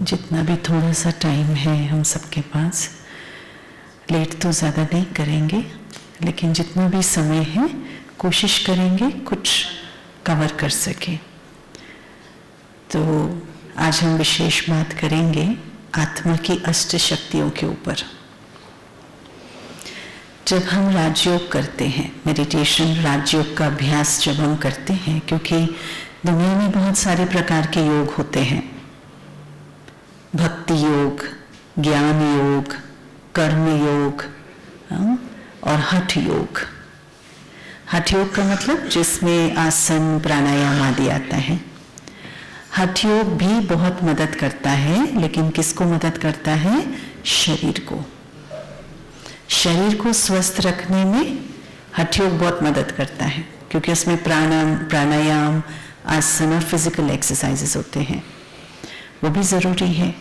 जितना भी थोड़ा सा टाइम है हम सबके पास, लेट तो ज़्यादा नहीं करेंगे, लेकिन जितना भी समय है कोशिश करेंगे कुछ कवर कर सके। तो आज हम विशेष बात करेंगे आत्मा की अष्ट शक्तियों के ऊपर। जब हम राजयोग करते हैं, मेडिटेशन, राजयोग का अभ्यास जब हम करते हैं, क्योंकि दुनिया में बहुत सारे प्रकार के योग होते हैं, भक्ति योग, ज्ञान योग, कर्म योग और हठ योग। हठ योग का मतलब जिसमें आसन, प्राणायाम आदि आता है। हठ योग भी बहुत मदद करता है, लेकिन किसको मदद करता है? शरीर को। शरीर को स्वस्थ रखने में हठ योग बहुत मदद करता है, क्योंकि उसमें प्राणायाम, आसन और फिजिकल एक्सरसाइजेस होते हैं, वो भी ज़रूरी है।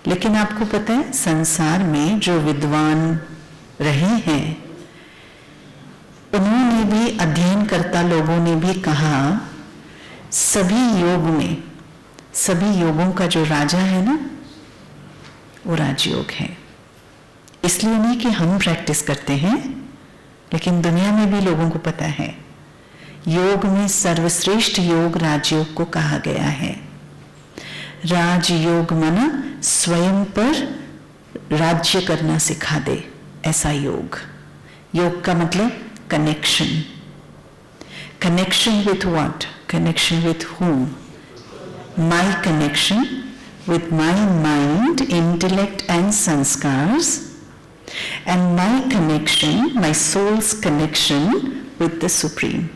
लेकिन आपको पता है, संसार में जो विद्वान रहे हैं, उन्होंने भी, अध्ययनकर्ता लोगों ने भी कहा, सभी योग में, सभी योगों का जो राजा है ना, वो राजयोग है। इसलिए नहीं कि हम प्रैक्टिस करते हैं, लेकिन दुनिया में भी लोगों को पता है, योग में सर्वश्रेष्ठ योग राजयोग को कहा गया है। राजयोग माना स्वयं पर राज्य करना सिखा दे, ऐसा योग। योग का मतलब connection. Connection with what? Connection with whom? My connection with my mind, intellect and sanskars, and my connection, my soul's connection with the Supreme.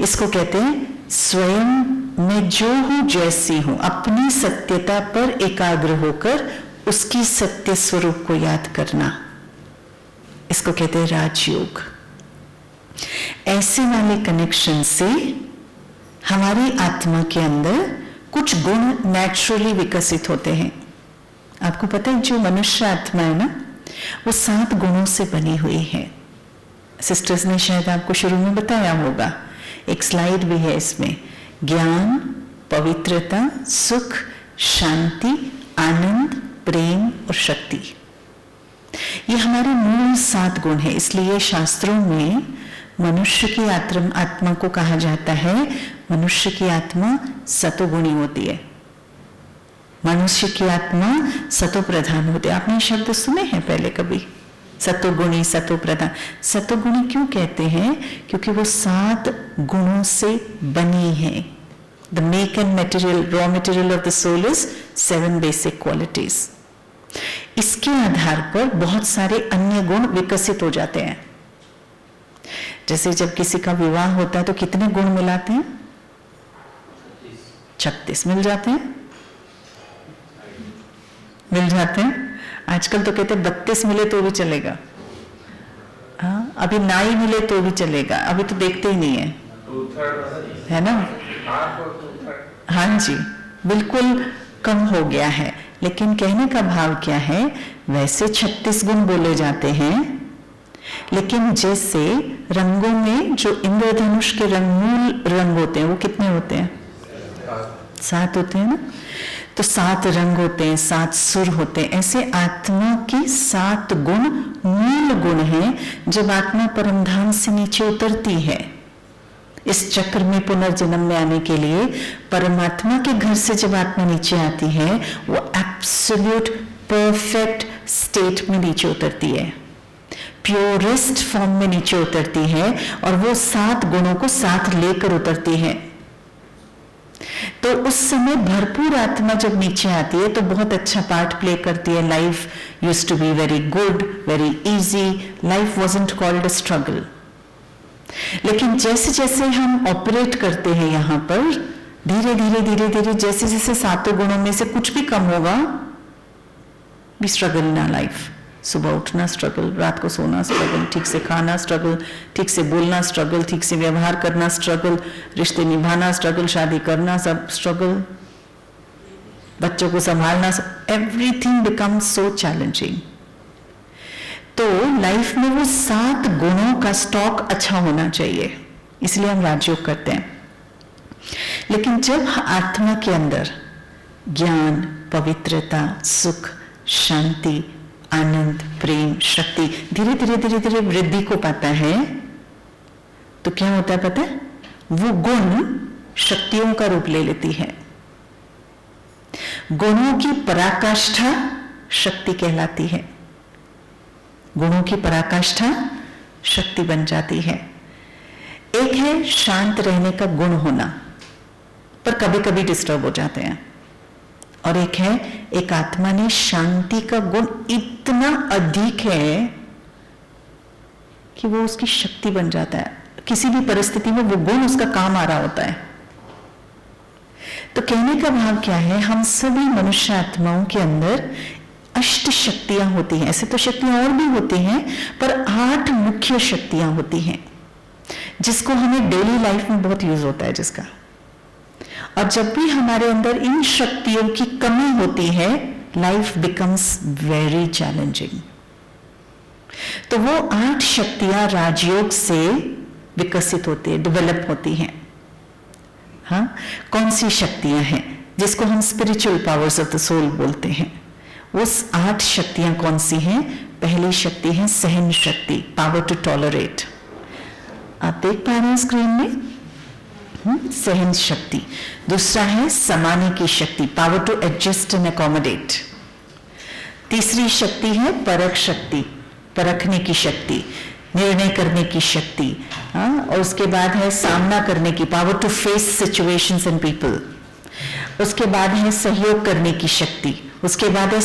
इसको कहते हैं स्वयं में जो हूं जैसी हूं, अपनी सत्यता पर एकाग्र होकर उसकी सत्य स्वरूप को याद करना, इसको कहते हैं राजयोग। ऐसे वाले कनेक्शन से हमारी आत्मा के अंदर कुछ गुण नेचुरली विकसित होते हैं। आपको पता है, जो मनुष्य आत्मा है ना, वो 7 गुणों से बनी हुई है। सिस्टर्स ने शायद आपको शुरू में बताया होगा, एक स्लाइड भी है इसमें। ज्ञान, पवित्रता, सुख, शांति, आनंद, प्रेम और शक्ति, ये हमारे मूल 7 गुण है। इसलिए शास्त्रों में मनुष्य की आत्मा को कहा जाता है, मनुष्य की आत्मा सतोगुणी होती है, मनुष्य की आत्मा सतो प्रधान होती है। आपने शब्द सुने हैं पहले कभी? सतोगुणी, सतो प्रधान। सतोगुणी क्यों कहते हैं? क्योंकि वो 7 गुणों से बनी है। The make and material, raw material of the soul is 7 basic qualities. इसके आधार पर बहुत सारे अन्य गुण विकसित हो जाते हैं। जैसे जब किसी का विवाह होता है तो कितने गुण मिलाते हैं? 36 मिल जाते हैं, मिल जाते हैं। आजकल तो कहते हैं 32 मिले तो भी चलेगा। हाँ, अभी नाई मिले तो भी चलेगा, अभी तो देखते ही नहीं है ना? हाँ जी, बिल्कुल कम हो गया है। लेकिन कहने का भाव क्या है? वैसे 36 गुण बोले जाते हैं, लेकिन जैसे रंगों में जो इंद्रधनुष के मूल रंग होते हैं, वो कितने होते हैं? 7 होते हैं ना। तो 7 रंग होते हैं, 7 सुर होते हैं। ऐसे आत्मा के 7 गुण मूल गुण हैं। जब आत्मा परमधाम से नीचे उतरती है, इस चक्र में पुनर्जन्म में आने के लिए, परमात्मा के घर से जब आत्मा नीचे आती है, वो एब्सोल्यूट परफेक्ट स्टेट में नीचे उतरती है, प्योरेस्ट फॉर्म में नीचे उतरती है, और वो 7 गुणों को साथ लेकर उतरती है। तो उस समय भरपूर आत्मा जब नीचे आती है तो बहुत अच्छा पार्ट प्ले करती है। Life used to be very good, very easy, life wasn't called a struggle. लेकिन जैसे जैसे हम ऑपरेट करते हैं यहाँ पर, धीरे धीरे धीरे धीरे जैसे जैसे 7 गुणों में से कुछ भी कम होगा, भी स्ट्रगल इन आवर लाइफ। सुबह उठना स्ट्रगल, रात को सोना स्ट्रगल, ठीक से खाना स्ट्रगल, ठीक से बोलना स्ट्रगल, ठीक से व्यवहार करना स्ट्रगल, रिश्ते निभाना स्ट्रगल, शादी करना सब स्ट्रगल, बच्चों को संभालना, एवरीथिंग बिकम्स सो चैलेंजिंग। तो लाइफ में वो 7 गुणों का स्टॉक अच्छा होना चाहिए, इसलिए हम राजयोग करते हैं। लेकिन जब आत्मा के अंदर ज्ञान, पवित्रता, सुख, शांति, आनंद, प्रेम, शक्ति धीरे धीरे धीरे धीरे वृद्धि को पाता है, तो क्या होता है पता है? वो गुण शक्तियों का रूप ले लेती है। गुणों की पराकाष्ठा शक्ति कहलाती है। गुणों की पराकाष्ठा शक्ति बन जाती है। एक है शांत रहने का गुण होना, पर कभी कभी डिस्टर्ब हो जाते हैं, और एक है एक आत्मा ने शांति का गुण इतना अधिक है कि वो उसकी शक्ति बन जाता है। किसी भी परिस्थिति में वो गुण उसका काम आ रहा होता है। तो कहने का भाव क्या है? हम सभी मनुष्य आत्माओं के अंदर अष्ट शक्तियां होती हैं। ऐसे तो शक्तियां और भी होती हैं, पर 8 मुख्य शक्तियां होती हैं जिसको हमें डेली लाइफ में बहुत यूज होता है जिसका। और जब भी हमारे अंदर इन शक्तियों की कमी होती है, लाइफ बिकम्स वेरी चैलेंजिंग। तो वो 8 शक्तियां राजयोग से विकसित होती है, डेवलप होती हैं। हाँ, कौन सी शक्तियां हैं? जिसको हम spiritual powers of the soul बोलते हैं। उस 8 शक्तियां कौन सी हैं? पहली शक्ति है सहन शक्ति, पावर टू टॉलरेट। आप देख पा रहे हैं स्क्रीन में, सहन शक्ति। दूसरा है समाने की शक्ति, power to adjust and accommodate. तीसरी शक्ति है परख शक्ति, परखने की शक्ति, निर्णय करने की शक्ति। और उसके बाद है सामना करने की, power to face situations and people. उसके बाद है सहयोग करने की शक्ति। उसके बाद है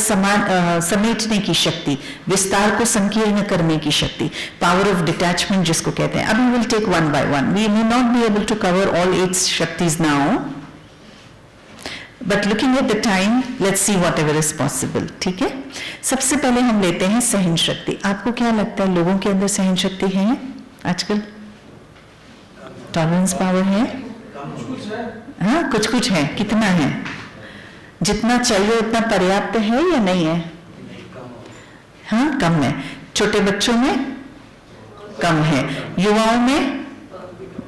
समेटने की शक्ति, विस्तार को संकीर्ण करने की शक्ति, पावर ऑफ डिटैचमेंट जिसको कहते हैं। अभी will take one by one, we may not be able to cover all 8 शक्तिज now, but looking at the time let's see whatever is possible. ठीक है, सबसे पहले हम लेते हैं सहन शक्ति। आपको क्या लगता है लोगों के अंदर सहन शक्ति है आजकल? टॉलरेंस पावर है? हाँ, कुछ कुछ है। कितना है? जितना चाहिए उतना पर्याप्त है या नहीं है? हाँ, कम है। छोटे बच्चों में कम है, युवाओं में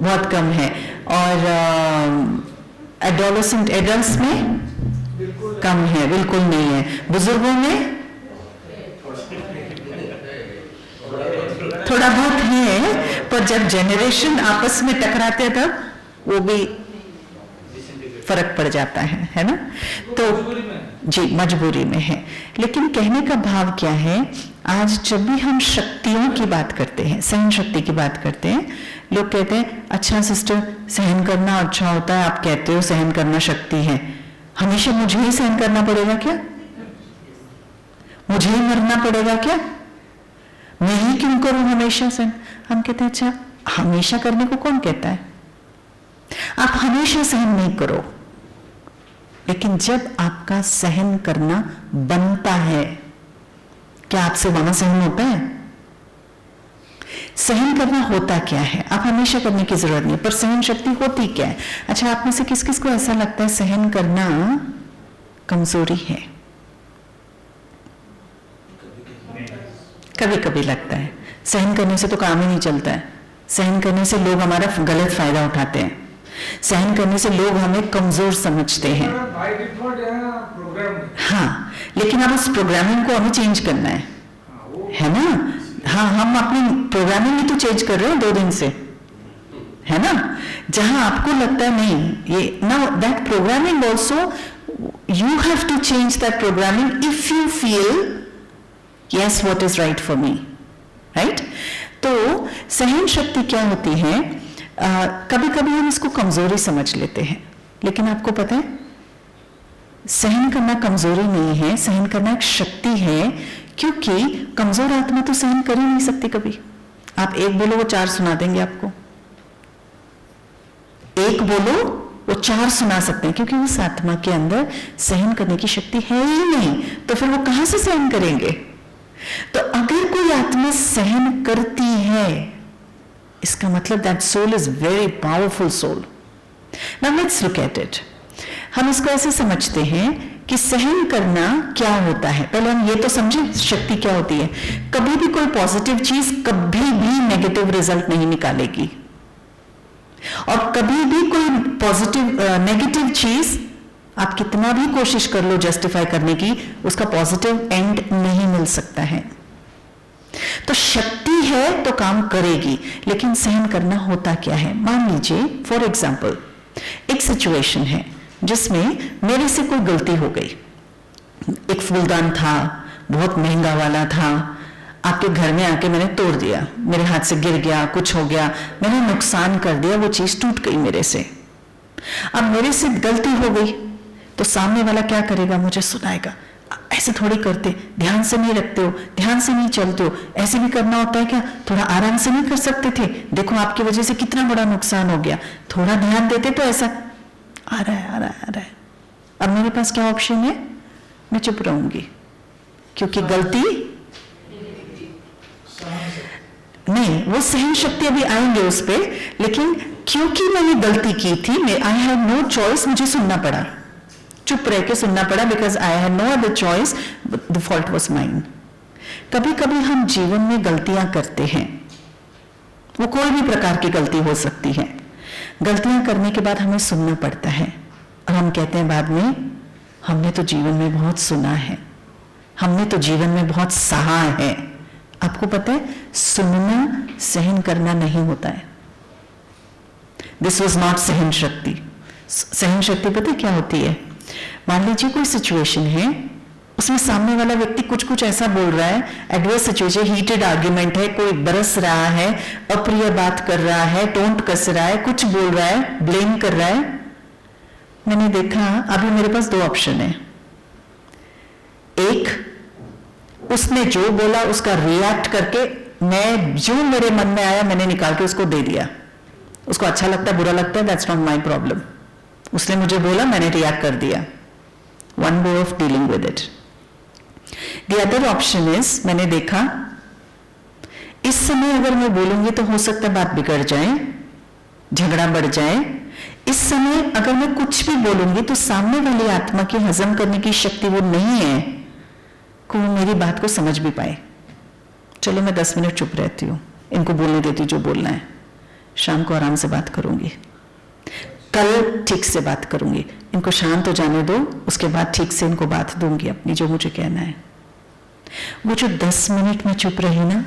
बहुत कम है, और एडोलेसेंट एडल्ट्स में कम है, बिल्कुल नहीं है। बुजुर्गों में थोड़ा बहुत है, पर जब जनरेशन आपस में टकराते हैं तब वो भी फर्क पड़ जाता है ना? तो जी, मजबूरी में है। लेकिन कहने का भाव क्या है, आज जब भी हम शक्तियों की बात करते हैं, सहन शक्ति की बात करते हैं, लोग कहते हैं अच्छा सिस्टर सहन करना अच्छा होता है, आप कहते हो सहन करना शक्ति है, हमेशा मुझे ही सहन करना पड़ेगा क्या? मुझे ही मरना पड़ेगा क्या? मैं ही क्यों करूं हमेशा सहन? हम कहते हैं अच्छा, हमेशा करने को कौन कहता है? आप हमेशा सहन नहीं करो, लेकिन जब आपका सहन करना बनता है, क्या आपसे वहां सहन होता है? सहन करना होता क्या है? आप हमेशा करने की जरूरत नहीं, पर सहन शक्ति होती क्या है? अच्छा, आप में से किस किस को ऐसा लगता है सहन करना कमजोरी है? कभी कभी लगता है। सहन करने से तो काम ही नहीं चलता है। सहन करने से लोग हमारा गलत फायदा उठाते हैं। सहन करने से लोग हमें कमजोर समझते हैं। हाँ, लेकिन अब उस प्रोग्रामिंग को हमें चेंज करना है ना? हाँ, हम अपनी प्रोग्रामिंग ही तो चेंज कर रहे हैं 2 दिन से, है ना? जहां आपको लगता है नहीं, ये now that programming also you have to change that programming if you feel yes what is right for me, right? तो सहन शक्ति क्या होती है? कभी कभी हम इसको कमजोरी समझ लेते हैं, लेकिन आपको पता है सहन करना कमजोरी नहीं है, सहन करना एक शक्ति है। क्योंकि कमजोर आत्मा तो सहन कर ही नहीं सकती कभी। आप एक बोलो वो 4 सुना देंगे आपको, एक बोलो वो 4 सुना सकते हैं, क्योंकि उस आत्मा के अंदर सहन करने की शक्ति है ही नहीं। तो फिर वो कहां से सहन करेंगे? तो अगर कोई आत्मा सहन करती है, इसका मतलब that soul is very powerful soul. Now let's look at it. हम इसको ऐसे समझते हैं कि सहन करना क्या होता है। पहले हम ये तो समझें शक्ति क्या होती है। कभी भी कोई पॉजिटिव चीज कभी भी नेगेटिव रिजल्ट नहीं निकालेगी, और कभी भी कोई पॉजिटिव नेगेटिव चीज आप कितना भी कोशिश कर लो जस्टिफाई करने की, उसका पॉजिटिव एंड नहीं मिल सकता है। तो शक्ति है तो काम करेगी, लेकिन सहन करना होता क्या है? मान लीजिए फॉर एग्जाम्पल एक सिचुएशन है जिसमें मेरे से कोई गलती हो गई। एक फूलदान था, बहुत महंगा वाला था, आपके घर में आके मैंने तोड़ दिया, मेरे हाथ से गिर गया, कुछ हो गया, मैंने नुकसान कर दिया, वो चीज टूट गई मेरे से। अब मेरे से गलती हो गई तो सामने वाला क्या करेगा? मुझे सुनाएगा, ऐसे थोड़ी करते, ध्यान से नहीं रखते हो, ध्यान से नहीं चलते हो, ऐसे भी करना होता है क्या? थोड़ा आराम से नहीं कर सकते थे? देखो आपकी वजह से कितना बड़ा नुकसान हो गया, थोड़ा ध्यान देते तो ऐसा। आ रहा है, आ रहा है, आ रहा है। अब मेरे पास क्या ऑप्शन है? मैं चुप रहूंगी, क्योंकि गलती नहीं, वो सहन शक्ति अभी आएंगे उस पर, लेकिन क्योंकि मैंने गलती की थी, आई हैव नो चॉइस, मुझे सुनना पड़ा, चुप रह के सुनना पड़ा, because I have no other choice, the fault was mine. कभी कभी हम जीवन में गलतियां करते हैं, वो कोई भी प्रकार की गलती हो सकती है। गलतियां करने के बाद हमें सुनना पड़ता है और हम कहते हैं बाद में, हमने तो जीवन में बहुत सुना है, हमने तो जीवन में बहुत सहा है। आपको पता है, सुनना सहन करना नहीं होता है। दिस वॉज नॉट सहन शक्ति। सहन शक्ति पता है क्या होती है? मान लीजिए कोई सिचुएशन है, उसमें सामने वाला व्यक्ति कुछ कुछ ऐसा बोल रहा है, एडवर्स सिचुएशन, हीटेड आर्ग्यूमेंट है, कोई बरस रहा है, अप्रिय बात कर रहा है, टोंट कस रहा है, कुछ बोल रहा है, ब्लेम कर रहा है। मैंने देखा अभी मेरे पास दो ऑप्शन है। एक, उसने जो बोला उसका रिएक्ट करके, मैं जो मेरे मन में आया मैंने निकाल के उसको दे दिया। उसको अच्छा लगता है, बुरा लगता है, दैट्स नॉट माई प्रॉब्लम। उसने मुझे बोला, मैंने रिएक्ट कर दिया। One way of dealing with it. The other option is, मैंने देखा इस समय अगर मैं बोलूंगी तो हो सकता है बात बिगड़ जाए, झगड़ा बढ़ जाए। इस समय अगर मैं कुछ भी बोलूंगी तो सामने वाली आत्मा की हजम करने की शक्ति वो नहीं है कि वो मेरी बात को समझ भी पाए। चलो मैं 10 मिनट चुप रहती हूँ, इनको बोलने देती जो बोलना है, शाम को आराम से बात करूंगी, कल ठीक से बात करूंगी, इनको शांत हो जाने दो, उसके बाद ठीक से इनको बात दूंगी अपनी जो मुझे कहना है। वो जो 10 मिनट में चुप रही ना,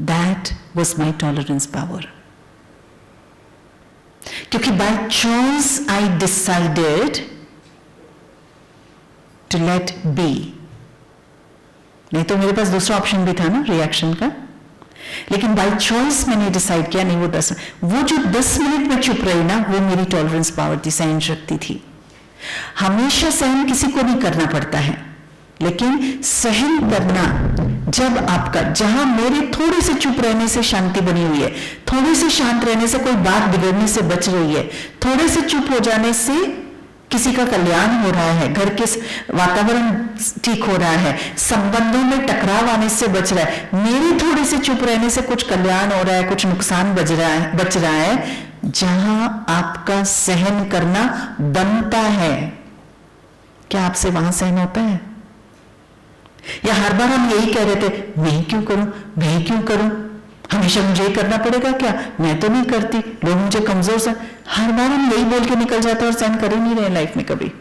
that was my tolerance power. क्योंकि by choice I decided to let be. नहीं तो मेरे पास दूसरा ऑप्शन भी था ना रिएक्शन का, लेकिन बाय चॉइस मैंने डिसाइड किया नहीं। वो जो 10 मिनट में चुप रही ना, वो मेरी टॉलरेंस पावर थी, सहन शक्ति थी। हमेशा सहन किसी को नहीं करना पड़ता है, लेकिन सहन करना जब आपका, जहां मेरे थोड़े से चुप रहने से शांति बनी हुई है, थोड़े से शांत रहने से कोई बात बिगड़ने से बच रही है, थोड़े से चुप हो जाने से किसी का कल्याण हो रहा है, घर के वातावरण ठीक हो रहा है, संबंधों में टकराव आने से बच रहा है, मेरे थोड़े से चुप रहने से कुछ कल्याण हो रहा है, कुछ नुकसान बच रहा है। जहां आपका सहन करना बनता है, क्या आपसे वहां सहन होता है? या हर बार हम यही कह रहे थे, मैं क्यों करूं, मैं क्यों करूं, हमेशा मुझे ही करना पड़ेगा क्या, मैं तो नहीं करती, लोग मुझे कमजोर से। हर बार हम यही बोल के निकल जाते हैं और सहन कर ही नहीं रहे लाइफ में कभी।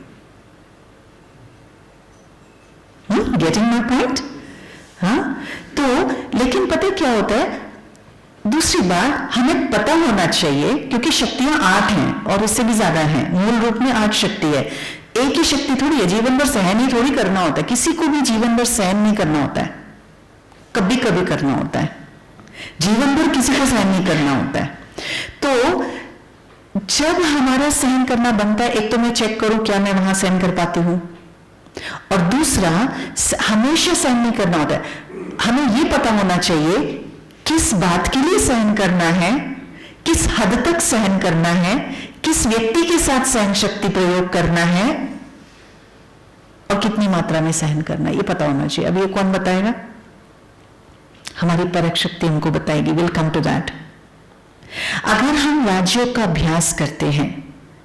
Getting my point? हाँ, तो लेकिन पता क्या होता है, दूसरी बात हमें पता होना चाहिए, क्योंकि शक्तियां 8 हैं और इससे भी ज्यादा हैं, मूल रूप में 8 शक्ति है। एक ही शक्ति थोड़ी है, जीवन भर सहन ही थोड़ी करना होता है, किसी को भी जीवन भर सहन नहीं करना होता है, कभी कभी करना होता है, जीवन भर किसी को सहन नहीं करना होता है। तो जब हमारा सहन करना बनता है, एक तो मैं चेक करूं क्या मैं वहां सहन कर पाती हूं, और दूसरा हमेशा सहन नहीं करना होता है। हमें यह पता होना चाहिए किस बात के लिए सहन करना है, किस हद तक सहन करना है, किस व्यक्ति के साथ सहन शक्ति प्रयोग करना है और कितनी मात्रा में सहन करना है, यह पता होना चाहिए। अब ये कौन बताएगा? हमारी परख शक्ति हमको बताएगी। Will come to that. अगर हम राज्यों का अभ्यास करते हैं,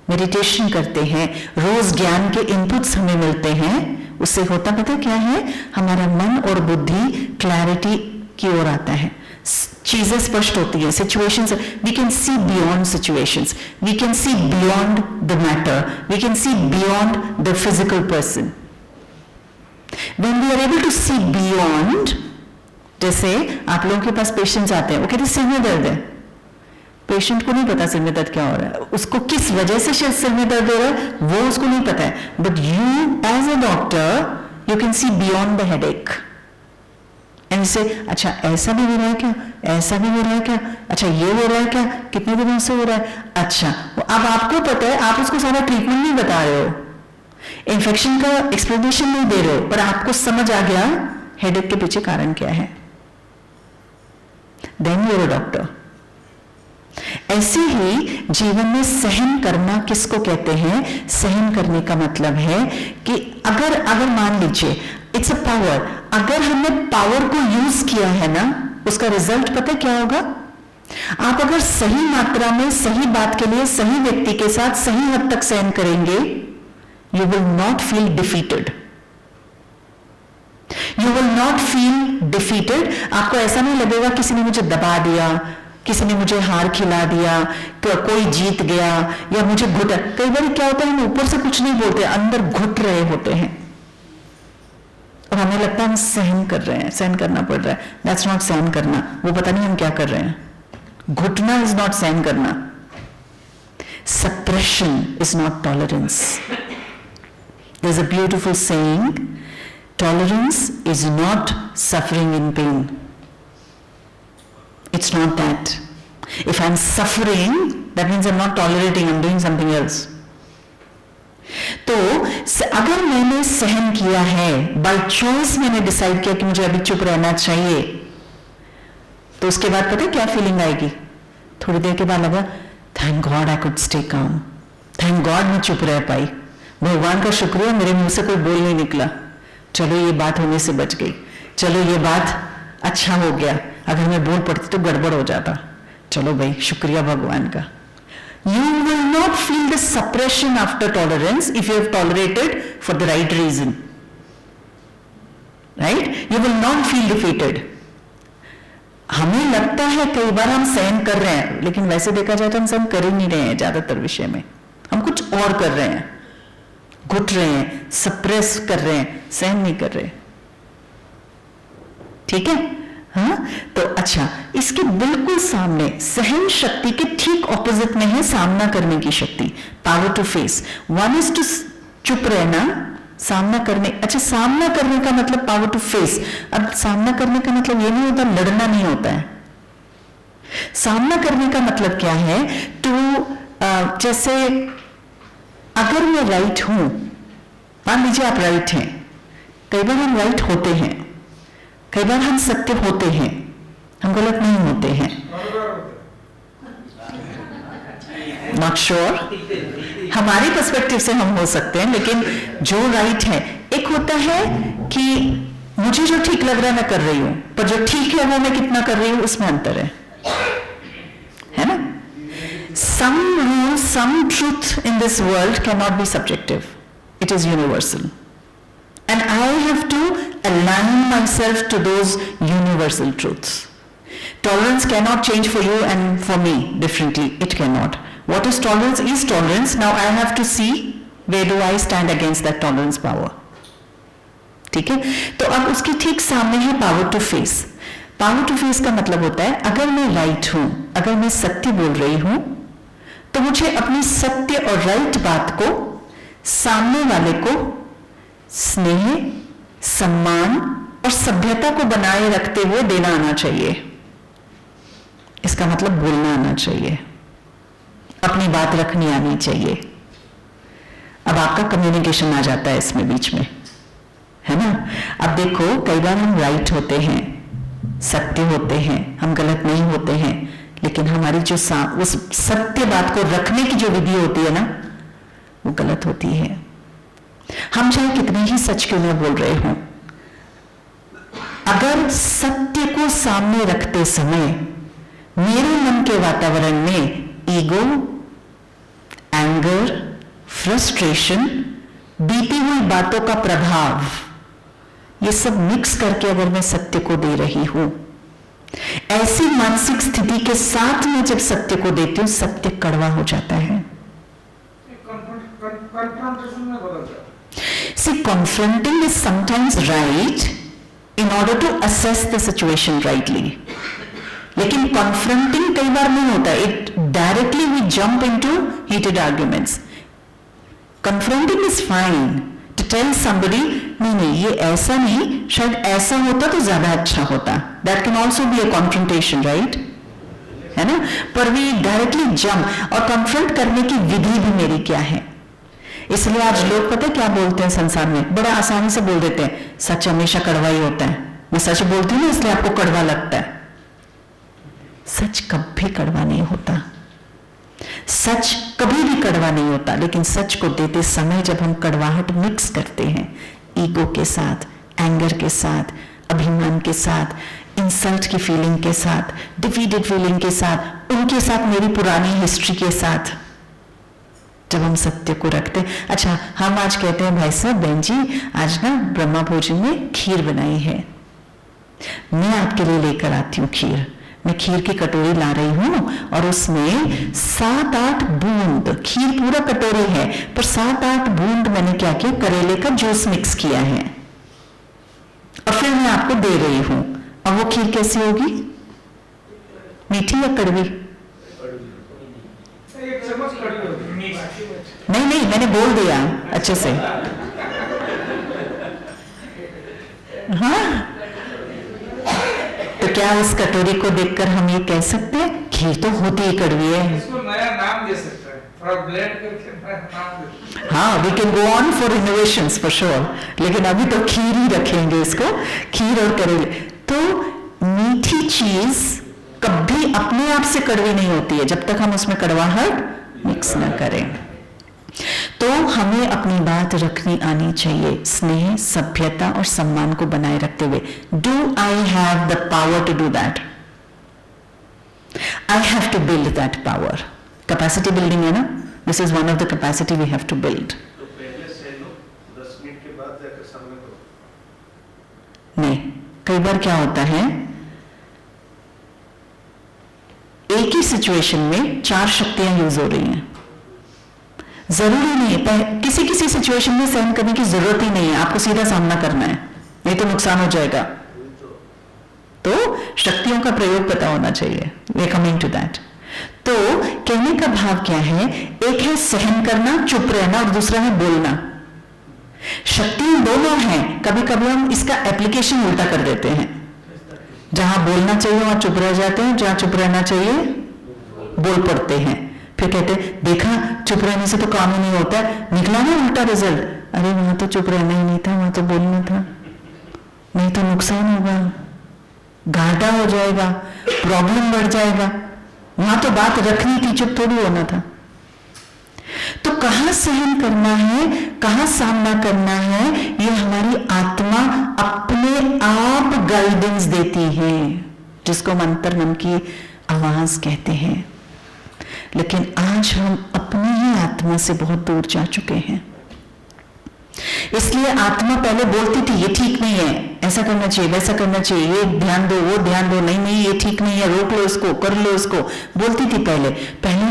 मेडिटेशन करते हैं, रोज ज्ञान के इनपुट्स हमें मिलते हैं, उससे होता पता क्या है, हमारा मन और बुद्धि क्लैरिटी की ओर आता है। चीजें स्पष्ट होती है, situations, we can see beyond situations, we can see beyond the matter, we can see beyond the physical person. When we are able to see beyond, जैसे आप लोगों के पास पेशेंट्स आते हैं, वो कहते हैं सिर में दर्द है. पेशेंट को नहीं पता सिर में दर्द क्या हो रहा है, उसको किस वजह से शायद सिर में दर्द हो रहा है वो उसको नहीं पता है. But you as a doctor you can see beyond the headache and say अच्छा ऐसा भी हो रहा है क्या, ऐसा भी हो रहा है क्या, अच्छा ये हो रहा है क्या, कितने दिनों से हो रहा है, अच्छा अब आपको पता है, आप उसको सारा ट्रीटमेंट नहीं बता रहे हो, इन्फेक्शन का एक्सप्लेनेशन नहीं दे रहे हो, पर आपको समझ आ गया हेडेक के पीछे कारण क्या है. Then you are a doctor. ऐसे ही जीवन में सहन करना किसको कहते हैं? सहन करने का मतलब है कि अगर मान लीजिए इट्स अ पावर, अगर हमने पावर को यूज किया है ना, उसका रिजल्ट पता है क्या होगा? आप अगर सही मात्रा में सही बात के लिए सही व्यक्ति के साथ सही हद तक सहन करेंगे, you will not feel defeated. You will not feel defeated. आपको ऐसा नहीं लगेगा किसी ने मुझे दबा दिया, किसी ने मुझे हार खिला दिया, कोई जीत गया या मुझे घुटा. कई बार क्या होता है, हम ऊपर से कुछ नहीं बोलते, अंदर घुट रहे होते हैं और हमें लगता है हम सहन कर रहे हैं, सहन करना पड़ रहा है. That's not सहन करना, वो पता नहीं हम क्या कर रहे हैं. घुटना is not सहन करना. Suppression is not tolerance. There's a beautiful saying, tolerance is not suffering in pain. It's not that. If I'm suffering, that means I'm not tolerating, I'm doing something else. तो अगर मैंने सहन किया है, by choice मैंने decide किया कि मुझे अभी चुप रहना चाहिए, तो उसके बाद पता है क्या फीलिंग आएगी? थोड़ी देर के बाद लगा, thank God I could stay calm, thank God मैं चुप रह पाई, भगवान का शुक्रिया मेरे मुंह से कोई बोल नहीं निकला, चलो ये बात होने से बच गई, चलो ये बात अच्छा हो गया, अगर मैं बोल पड़ती तो गड़बड़ हो जाता, चलो भाई शुक्रिया भगवान का. You will not feel the suppression after tolerance if you have tolerated for the right reason. Right? You will not feel defeated. हमें लगता है कई बार हम सहन कर रहे हैं, लेकिन वैसे देखा जाए तो हम सहन कर ही नहीं रहे हैं. ज्यादातर विषय में हम कुछ और कर रहे हैं, घुट रहे हैं, सप्रेस कर रहे हैं, सहन नहीं कर रहे. ठीक है? हाँ, तो अच्छा, इसके बिल्कुल सामने सहन शक्ति के ठीक ऑपोजिट में है सामना करने की शक्ति, power to face. One is to चुप रहना, सामना करने. अच्छा, सामना करने का मतलब पावर टू फेस. अब सामना करने का मतलब ये नहीं होता लड़ना नहीं होता है. सामना करने का मतलब क्या है? टू जैसे अगर मैं राइट हूं, मान लीजिए आप राइट हैं, कई बार हम राइट होते हैं, कई बार हम सत्य होते हैं, हम गलत नहीं होते हैं. नॉट श्योर, हमारे पर्सपेक्टिव से हम हो सकते हैं, लेकिन जो राइट है, एक होता है कि मुझे जो ठीक लग रहा है मैं कर रही हूं, पर जो ठीक है वो मैं कितना कर रही हूं उसमें अंतर है ना? Some rules, some truth in this world cannot be subjective. It is universal. And I have to align myself to those universal truths. Tolerance cannot change for you and for me differently. It cannot. What is tolerance? Is tolerance. Now I have to see where do I stand against that tolerance power. ठीक है? तो अब उसके ठीक सामने है power to face. Power to face का मतलब होता है अगर मैं राइट हूं, अगर मैं सत्य बोल रही हूं, तो मुझे अपनी सत्य और राइट बात को सामने वाले को स्नेह, सम्मान और सभ्यता को बनाए रखते हुए देना आना चाहिए. इसका मतलब बोलना आना चाहिए, अपनी बात रखनी आनी चाहिए. अब आपका कम्युनिकेशन आ जाता है इसमें बीच में, है ना? अब देखो, कई बार हम राइट होते हैं, सत्य होते हैं, हम गलत नहीं होते हैं, लेकिन हमारी जो उस सत्य बात को रखने की जो विधि होती है ना, वो गलत होती है. हम चाहे कितने ही सच क्यों न बोल रहे हों, अगर सत्य को सामने रखते समय मेरे मन के वातावरण में ईगो, एंगर, फ्रस्ट्रेशन, बीती हुई बातों का प्रभाव, ये सब मिक्स करके अगर मैं सत्य को दे रही हूं, ऐसी मानसिक स्थिति के साथ में जब सत्य को देती हूं, सत्य कड़वा हो जाता है। See, confronting is sometimes right in order to assess the situation rightly. लेकिन confronting कई बार नहीं होता. It directly we jump into heated arguments. Confronting is fine to tell somebody नहीं ये ऐसा नहीं, शायद ऐसा होता तो ज्यादा अच्छा होता. That can also be a confrontation, right? है ना? पर we directly jump. और confront करने की विधि भी मेरी क्या है? इसलिए आज लोग पता है क्या बोलते हैं संसार में, बड़ा आसानी से बोल देते हैं सच हमेशा कड़वा ही होता है. मैं सच बोलती हूँ ना इसलिए आपको कड़वा लगता है. सच कभी कड़वा नहीं होता. सच कभी भी कड़वा नहीं होता. लेकिन सच को देते समय जब हम कड़वाहट मिक्स करते हैं ईगो के साथ, एंगर के साथ, अभिमान के साथ, इंसल्ट की फीलिंग के साथ, डिफीटेड फीलिंग के साथ, उनके साथ मेरी पुरानी हिस्ट्री के साथ, जब हम सत्य को रखते. अच्छा, हम आज कहते हैं भाई साहब बहन जी आज ना ब्रह्मा भोजन में खीर बनाई है, मैं आपके लिए लेकर आती हूँ खीर. मैं खीर की कटोरी ला रही हूं और उसमें 7-8 बूंद, खीर पूरा कटोरी है पर 7-8 बूंद मैंने क्या किया, करेले का जूस मिक्स किया है और फिर मैं आपको दे रही हूं. और वो खीर कैसी होगी, मीठी या कड़वी? नहीं, मैंने बोल दिया अच्छे से. हाँ, तो क्या उस कटोरी को देखकर हम ये कह सकते हैं खीर तो होती ही कड़वी है? इसको नया नाम दे सकते हैं, थोड़ा ब्लेंड करके नया नाम दे. हाँ, we can go on for innovations for sure. लेकिन अभी तो खीर ही रखेंगे इसको, खीर और करेले. तो मीठी चीज कभी अपने आप से कड़वी नहीं होती है जब तक हम उसमें कड़वाहट मिक्स ना करें. तो हमें अपनी बात रखनी आनी चाहिए स्नेह, सभ्यता और सम्मान को बनाए रखते हुए. Do I have the power to do that? I have to build that power. Capacity building है ना, this is one of the capacity we have to build. तो पहले से लो, 10 मिनट के बाद जाकर सामने करो. नहीं, कई बार क्या होता है एक ही सिचुएशन में 4 शक्तियां यूज हो रही हैं. जरूरी नहीं है, किसी किसी सिचुएशन में सहन करने की जरूरत ही नहीं है, आपको सीधा सामना करना है, नहीं तो नुकसान हो जाएगा. तो शक्तियों का प्रयोग पता होना चाहिए. We are coming to that. तो कहने का भाव क्या है, एक है सहन करना, चुप रहना, और दूसरा है बोलना. शक्ति दोनों हैं. कभी कभी हम इसका एप्लीकेशन उल्टा कर देते हैं. जहां बोलना चाहिए वहां चुप रह जाते हैं, जहां चुप रहना चाहिए बोल पड़ते हैं. फिर कहते देखा चुप रहने से तो काम ही नहीं होता है, निकला ना उल्टा रिजल्ट. अरे वहां तो चुप रहना ही नहीं था, वहां तो बोलना था, नहीं तो नुकसान होगा, घाटा हो जाएगा, प्रॉब्लम बढ़ जाएगा. वहां तो बात रखनी थी, चुप थोड़ी होना था. तो कहां सहन करना है, कहां सामना करना है, ये हमारी आत्मा अपने आप गाइडेंस देती है, जिसको हम अंतर्मन की आवाज कहते हैं. लेकिन आज हम अपनी ही आत्मा से बहुत दूर जा चुके हैं. इसलिए आत्मा पहले बोलती थी ये ठीक नहीं है, ऐसा करना चाहिए, वैसा करना चाहिए, ये ध्यान दो, वो ध्यान दो, नहीं ये ठीक नहीं है, रोक लो इसको, कर लो इसको, बोलती थी पहले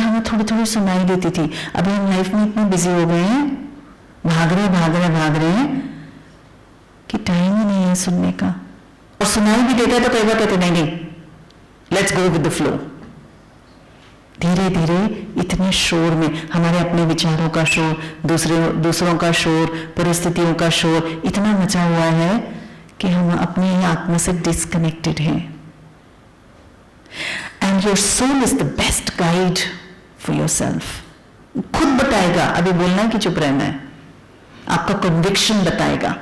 हमें थोड़ी थोड़ी सुनाई देती थी. अभी हम लाइफ में इतने बिजी हो गए हैं, भाग रहे हैं कि टाइम ही नहीं है सुनने का. और सुनाई भी देता है तो कई बार कहते नहीं let's go with the flow. धीरे धीरे इतने शोर में, हमारे अपने विचारों का शोर, दूसरों का शोर, परिस्थितियों का शोर इतना मचा हुआ है कि हम अपनी ही आत्मा से डिस्कनेक्टेड हैं. And your soul is the best guide for yourself. खुद बताएगा अभी बोलना है कि चुप रहना है, आपका कन्विक्शन बताएगा.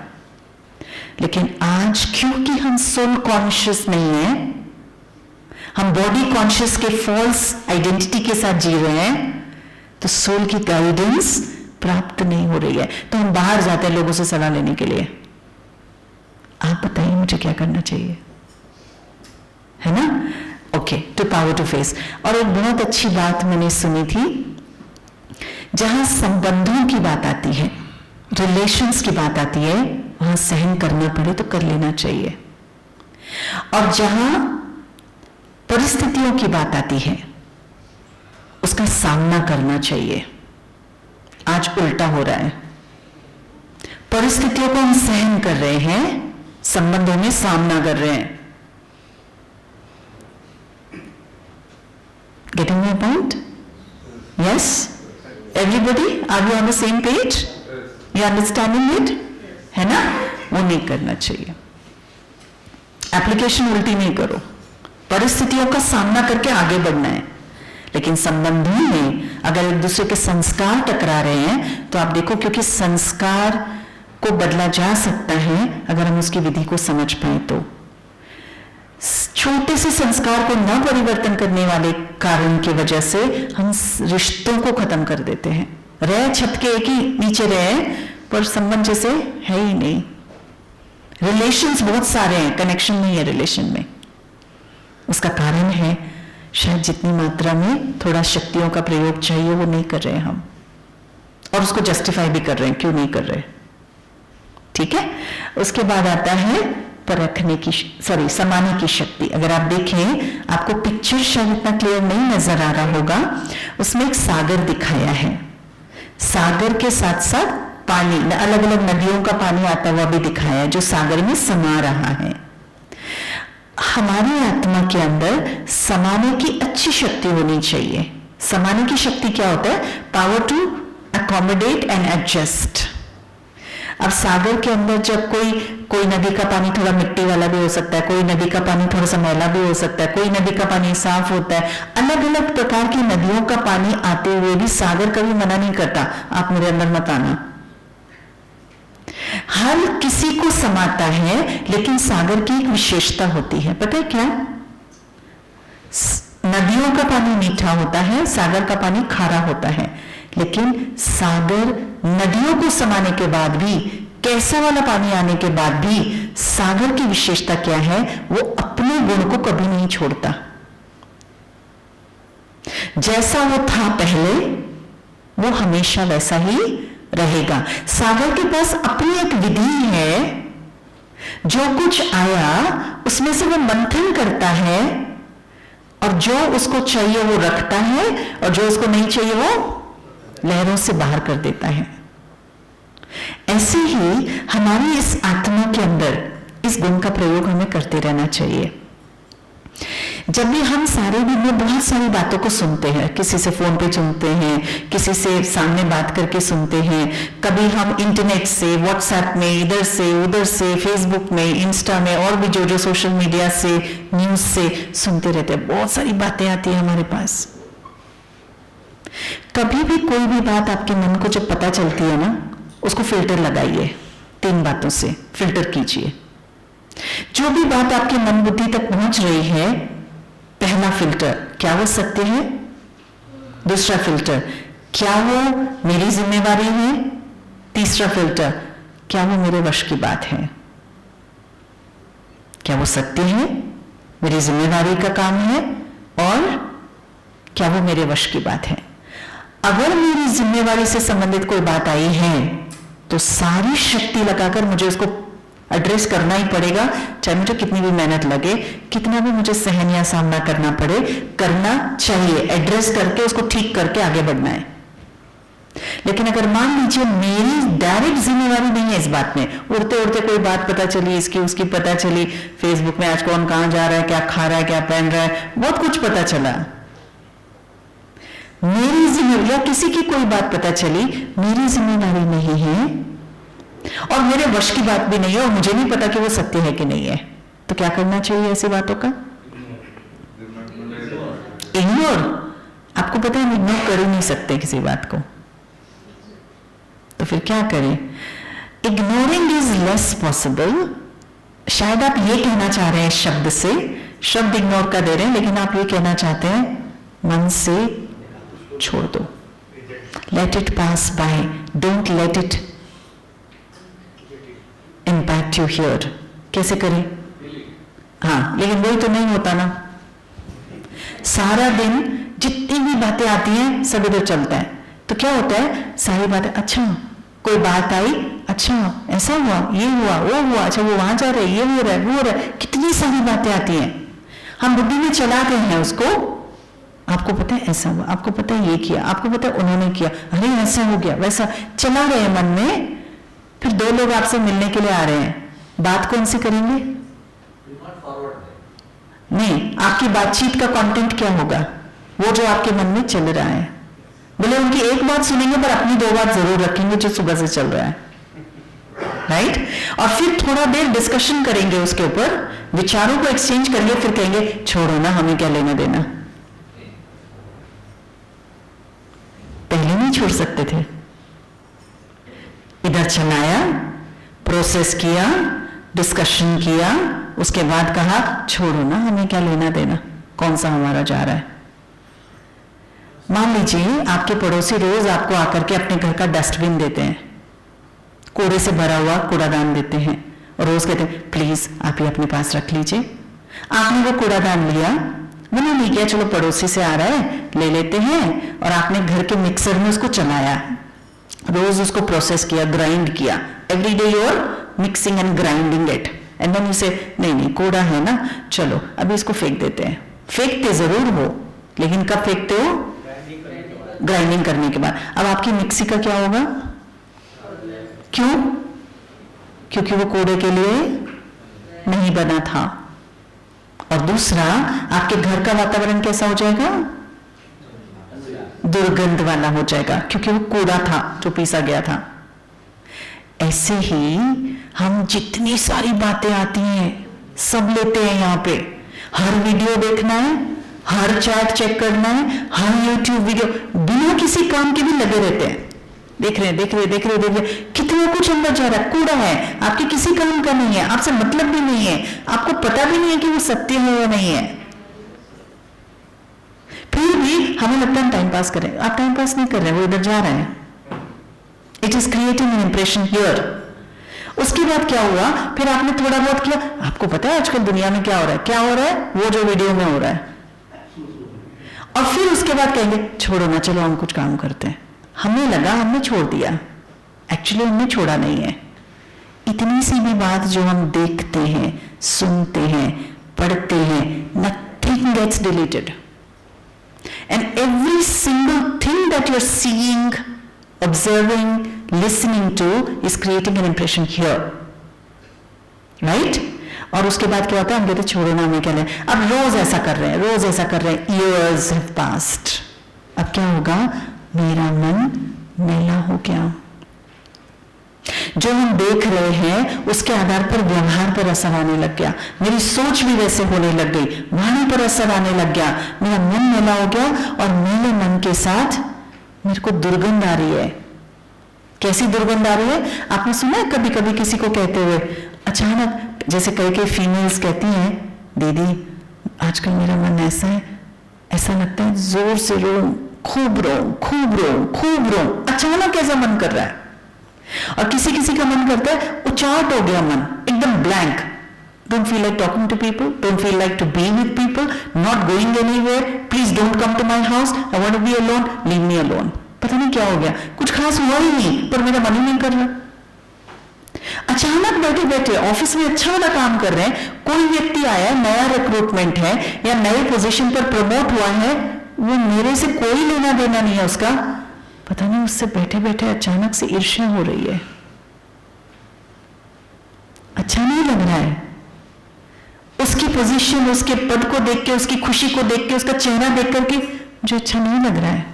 लेकिन आज क्योंकि हम सोल कॉन्शियस नहीं है, हम बॉडी कॉन्शियस के फॉल्स आइडेंटिटी के साथ जी रहे हैं, तो सोल की गाइडेंस प्राप्त नहीं हो रही है. तो हम बाहर जाते हैं लोगों से सलाह लेने के लिए, आप बताइए मुझे क्या करना चाहिए, है ना? Okay, to power to face. और एक बहुत अच्छी बात मैंने सुनी थी, जहां संबंधों की बात आती है, रिलेशंस की बात आती है, वहां सहन करना पड़े तो कर लेना चाहिए. और जहां परिस्थितियों की बात आती है, उसका सामना करना चाहिए। आज उल्टा हो रहा है, परिस्थितियों को हम सहन कर रहे हैं, संबंधों में सामना कर रहे हैं। Getting my point? Yes, everybody, are you on the same page? You understanding it? है ना? वो नहीं करना चाहिए। एप्लीकेशन उल्टी नहीं करो, परिस्थितियों का सामना करके आगे बढ़ना है। लेकिन संबंधों में अगर एक दूसरे के संस्कार टकरा रहे हैं तो आप देखो, क्योंकि संस्कार को बदला जा सकता है अगर हम उसकी विधि को समझ पाए तो। छोटे से संस्कार को न परिवर्तन करने वाले कारण की वजह से हम रिश्तों को खत्म कर देते हैं। रह छत के एक ही नीचे रहे पर संबंध जैसे है ही नहीं। रिलेशंस बहुत सारे हैं, कनेक्शन नहीं है रिलेशन में। उसका कारण है शायद जितनी मात्रा में थोड़ा शक्तियों का प्रयोग चाहिए वो नहीं कर रहे हम, और उसको जस्टिफाई भी कर रहे हैं क्यों नहीं कर रहे। ठीक है, उसके बाद आता है परखने की, समाने की शक्ति। अगर आप देखें, आपको पिक्चर शायद इतना क्लियर नहीं नजर आ रहा होगा, उसमें एक सागर दिखाया है, सागर के साथ साथ पानी, अलग अलग नदियों का पानी आता हुआ भी दिखाया है जो सागर में समा रहा है। हमारी आत्मा के अंदर समाने की अच्छी शक्ति होनी चाहिए। समाने की शक्ति क्या होता है? Power to accommodate and adjust. अब सागर के अंदर जब कोई नदी का पानी थोड़ा मिट्टी वाला भी हो सकता है, कोई नदी का पानी थोड़ा सा मैला भी हो सकता है, कोई नदी का पानी साफ होता है। अलग अलग प्रकार की नदियों का पानी आते हुए भी सागर कभी मना नहीं करता, आप मेरे अंदर मत आना। हर किसी को समाता है, लेकिन सागर की एक विशेषता होती है, पता है क्या? नदियों का पानी मीठा होता है, सागर का पानी खारा होता है, लेकिन सागर नदियों को समाने के बाद भी, कैसा वाला पानी आने के बाद भी, सागर की विशेषता क्या है? वो अपने गुण को कभी नहीं छोड़ता। जैसा वो था पहले, वो हमेशा वैसा ही रहेगा। सागर के पास अपनी एक विधि है, जो कुछ आया उसमें से वो मंथन करता है, और जो उसको चाहिए वो रखता है, और जो उसको नहीं चाहिए वो लहरों से बाहर कर देता है। ऐसे ही हमारी इस आत्मा के अंदर इस गुण का प्रयोग हमें करते रहना चाहिए। जब भी हम सारे दिन में बहुत सारी बातों को सुनते हैं, किसी से फोन पे सुनते हैं, किसी से सामने बात करके सुनते हैं, कभी हम इंटरनेट से, व्हाट्सएप में, इधर से उधर से, फेसबुक में, इंस्टा में, और भी जो सोशल मीडिया से, न्यूज से सुनते रहते हैं। बहुत सारी बातें आती है हमारे पास। कभी भी कोई भी बात आपके मन को जब पता चलती है ना, उसको फिल्टर लगाइए, 3 बातों से फिल्टर कीजिए। जो भी बात आपके मन बुद्धि तक पहुंच रही है, पहला फिल्टर, क्या वो सत्य है? दूसरा फिल्टर, क्या वो मेरी जिम्मेवारी है? तीसरा फिल्टर, क्या वो मेरे वश की बात है? क्या वो सत्य है, मेरी जिम्मेवारी का काम है, और क्या वो मेरे वश की बात है? अगर मेरी जिम्मेवारी से संबंधित कोई बात आई है तो सारी शक्ति लगाकर मुझे उसको एड्रेस करना ही पड़ेगा, चाहे मुझे कितनी भी मेहनत लगे, कितना भी मुझे सहन या सामना करना पड़े, करना चाहिए। एड्रेस करके उसको ठीक करके आगे बढ़ना है। लेकिन अगर मान लीजिए मेरी डायरेक्ट जिम्मेवारी नहीं है इस बात में, उड़ते उड़ते कोई बात पता चली, इसकी उसकी पता चली, फेसबुक में आज कौन कहां जा रहा है, क्या खा रहा है, क्या पहन रहा है, बहुत कुछ पता चला, मेरी जिम्मेवारी, या किसी की कोई बात पता चली, मेरी जिम्मेदारी नहीं है और मेरे वश की बात भी नहीं है, और मुझे नहीं पता कि वो सत्य है कि नहीं है, तो क्या करना चाहिए ऐसी बातों का? इग्नोर। आपको पता है हम इग्नोर कर ही नहीं सकते किसी बात को, तो फिर क्या करें? Ignoring is less possible. शायद आप ये कहना चाह रहे हैं शब्द से, शब्द इग्नोर का दे रहे हैं, लेकिन आप ये कहना चाहते हैं मन से छोड़ दो, let it pass by, don't let it impact you here. कैसे करें? हाँ, लेकिन वही तो नहीं होता ना। सारा दिन जितनी भी बातें आती हैं सब इधर चलता है, तो क्या होता है? सारी बातें, अच्छा कोई बात आई, अच्छा ऐसा हुआ, ये हुआ, वो हुआ, अच्छा वो वहां जा रहे, ये हो रहा है, वो हो रहा है, कितनी सारी बातें आती हैं। हम बुद्धि में चलाते हैं उसको, आपको पता है ऐसा हुआ, आपको पता है ये किया, आपको पता है उन्होंने किया, अरे ऐसा हो गया वैसा, चला रहे हैं मन में। फिर दो लोग आपसे मिलने के लिए आ रहे हैं, बात कौन सी करेंगे? नहीं, आपकी बातचीत का कंटेंट क्या होगा? वो जो आपके मन में चल रहा है। बोले उनकी एक बात सुनेंगे पर अपनी दो बात जरूर रखेंगे जो सुबह से चल रहा है, राइट? और फिर थोड़ा देर डिस्कशन करेंगे उसके ऊपर, विचारों को एक्सचेंज करेंगे, फिर कहेंगे छोड़ो ना, हमें क्या लेना देना। पहले नहीं छोड़ सकते थे, इधर चलाया, प्रोसेस किया, डिस्कशन किया, उसके बाद कहा छोड़ो ना, हमें क्या लेना देना, कौन सा हमारा जा रहा है। मान लीजिए आपके पड़ोसी रोज आपको आकर के अपने घर का डस्टबिन देते हैं, कूड़े से भरा हुआ कूड़ादान देते हैं, और रोज कहते हैं प्लीज आप ये अपने पास रख लीजिए। आपने वो कूड़ादान लिया, मैंने नहीं किया, चलो पड़ोसी से आ रहा है ले लेते हैं, और आपने घर के मिक्सर में उसको चलाया, रोज उसको प्रोसेस किया, ग्राइंड किया, every day you are mixing and grinding it, and then you say नहीं नहीं कूड़ा है ना, चलो अभी इसको फेंक देते हैं। फेंकते जरूर हो, लेकिन कब फेंकते हो? ग्राइंडिंग करने के बाद। अब आपकी मिक्सी का क्या होगा? क्यों? क्योंकि वो कूड़े के लिए नहीं बना था। और दूसरा, आपके घर का वातावरण कैसा हो जाएगा? दुर्गंध वाला हो जाएगा, क्योंकि वो कूड़ा था जो पीसा गया था। ऐसे ही हम जितनी सारी बातें आती हैं सब लेते हैं यहाँ पे, हर वीडियो देखना है, हर चैट चेक करना है, हर यूट्यूब वीडियो, बिना किसी काम के भी लगे रहते हैं, देख रहे हैं, कितना कुछ अंदर जा रहा है, कूड़ा है, आपके किसी काम का नहीं है, आपसे मतलब भी नहीं है, आपको पता भी नहीं है कि वो सत्य है या नहीं है, फिर भी हमें लगता है टाइम पास करें। आप टाइम पास नहीं कर रहे, वो इधर जा रहे हैं। It is creating an impression here. उसके बाद क्या हुआ? फिर आपने थोड़ा बहुत किया, आपको पता है आजकल दुनिया में क्या हो रहा है? क्या हो रहा है? वो जो वीडियो में हो रहा है। और फिर उसके बाद कहेंगे छोड़ो ना, चलो हम कुछ काम करते हैं। हमें लगा हमने छोड़ दिया, एक्चुअली हमने छोड़ा नहीं है। इतनी सी भी बात जो हम देखते हैं, सुनते हैं, पढ़ते हैं, nothing gets deleted, and every single thing that you're seeing, observing, listening to is creating an impression here, right? और उसके बाद क्या होता है? हम कहते छोड़ो ना, हमें क्या ले। अब रोज ऐसा कर रहे हैं, years have passed। अब क्या होगा? मेरा मन मैला हो गया। जो हम देख रहे हैं उसके आधार पर व्यवहार पर असर आने लग गया, मेरी सोच भी वैसे होने लग गई, वाणी पर असर आने लग गया, मेरा मन मैला हो गया, और मेरे मन के साथ मेरे को दुर्गंध आ रही है। कैसी दुर्गंध आ रही है? आपने सुना है कभी कभी किसी को कहते हुए अचानक, जैसे कई फिमेल्स कहती हैं, दीदी आजकल मेरा मन ऐसा है, ऐसा लगता है जोर से रो, खूब रो, अचानक ऐसा मन कर रहा है। और किसी किसी का मन करता है उचाट हो गया मन, एकदम blank, don't feel like talking to people, don't feel like to be with people, not going anywhere, please don't come to my house, I want to be alone, leave me alone. पता नहीं क्या हो गया, कुछ खास हुआ ही नहीं, पर मेरा मन ही नहीं कर रहा। अचानक बैठे बैठे ऑफिस में अच्छा वाला काम कर रहे हैं, कोई व्यक्ति आया, नया रिक्रूटमेंट है या नए पोजीशन पर प्रमोट हुआ है, वो मेरे से कोई लेना देना नहीं है उसका, पता नहीं उससे बैठे बैठे अचानक से ईर्ष्या हो रही है, अच्छा नहीं लग रहा है। उसकी पोजीशन, उसके पद को देख के, उसकी खुशी को देख के, उसका चेहरा देख करके मुझे अच्छा नहीं लग रहा है।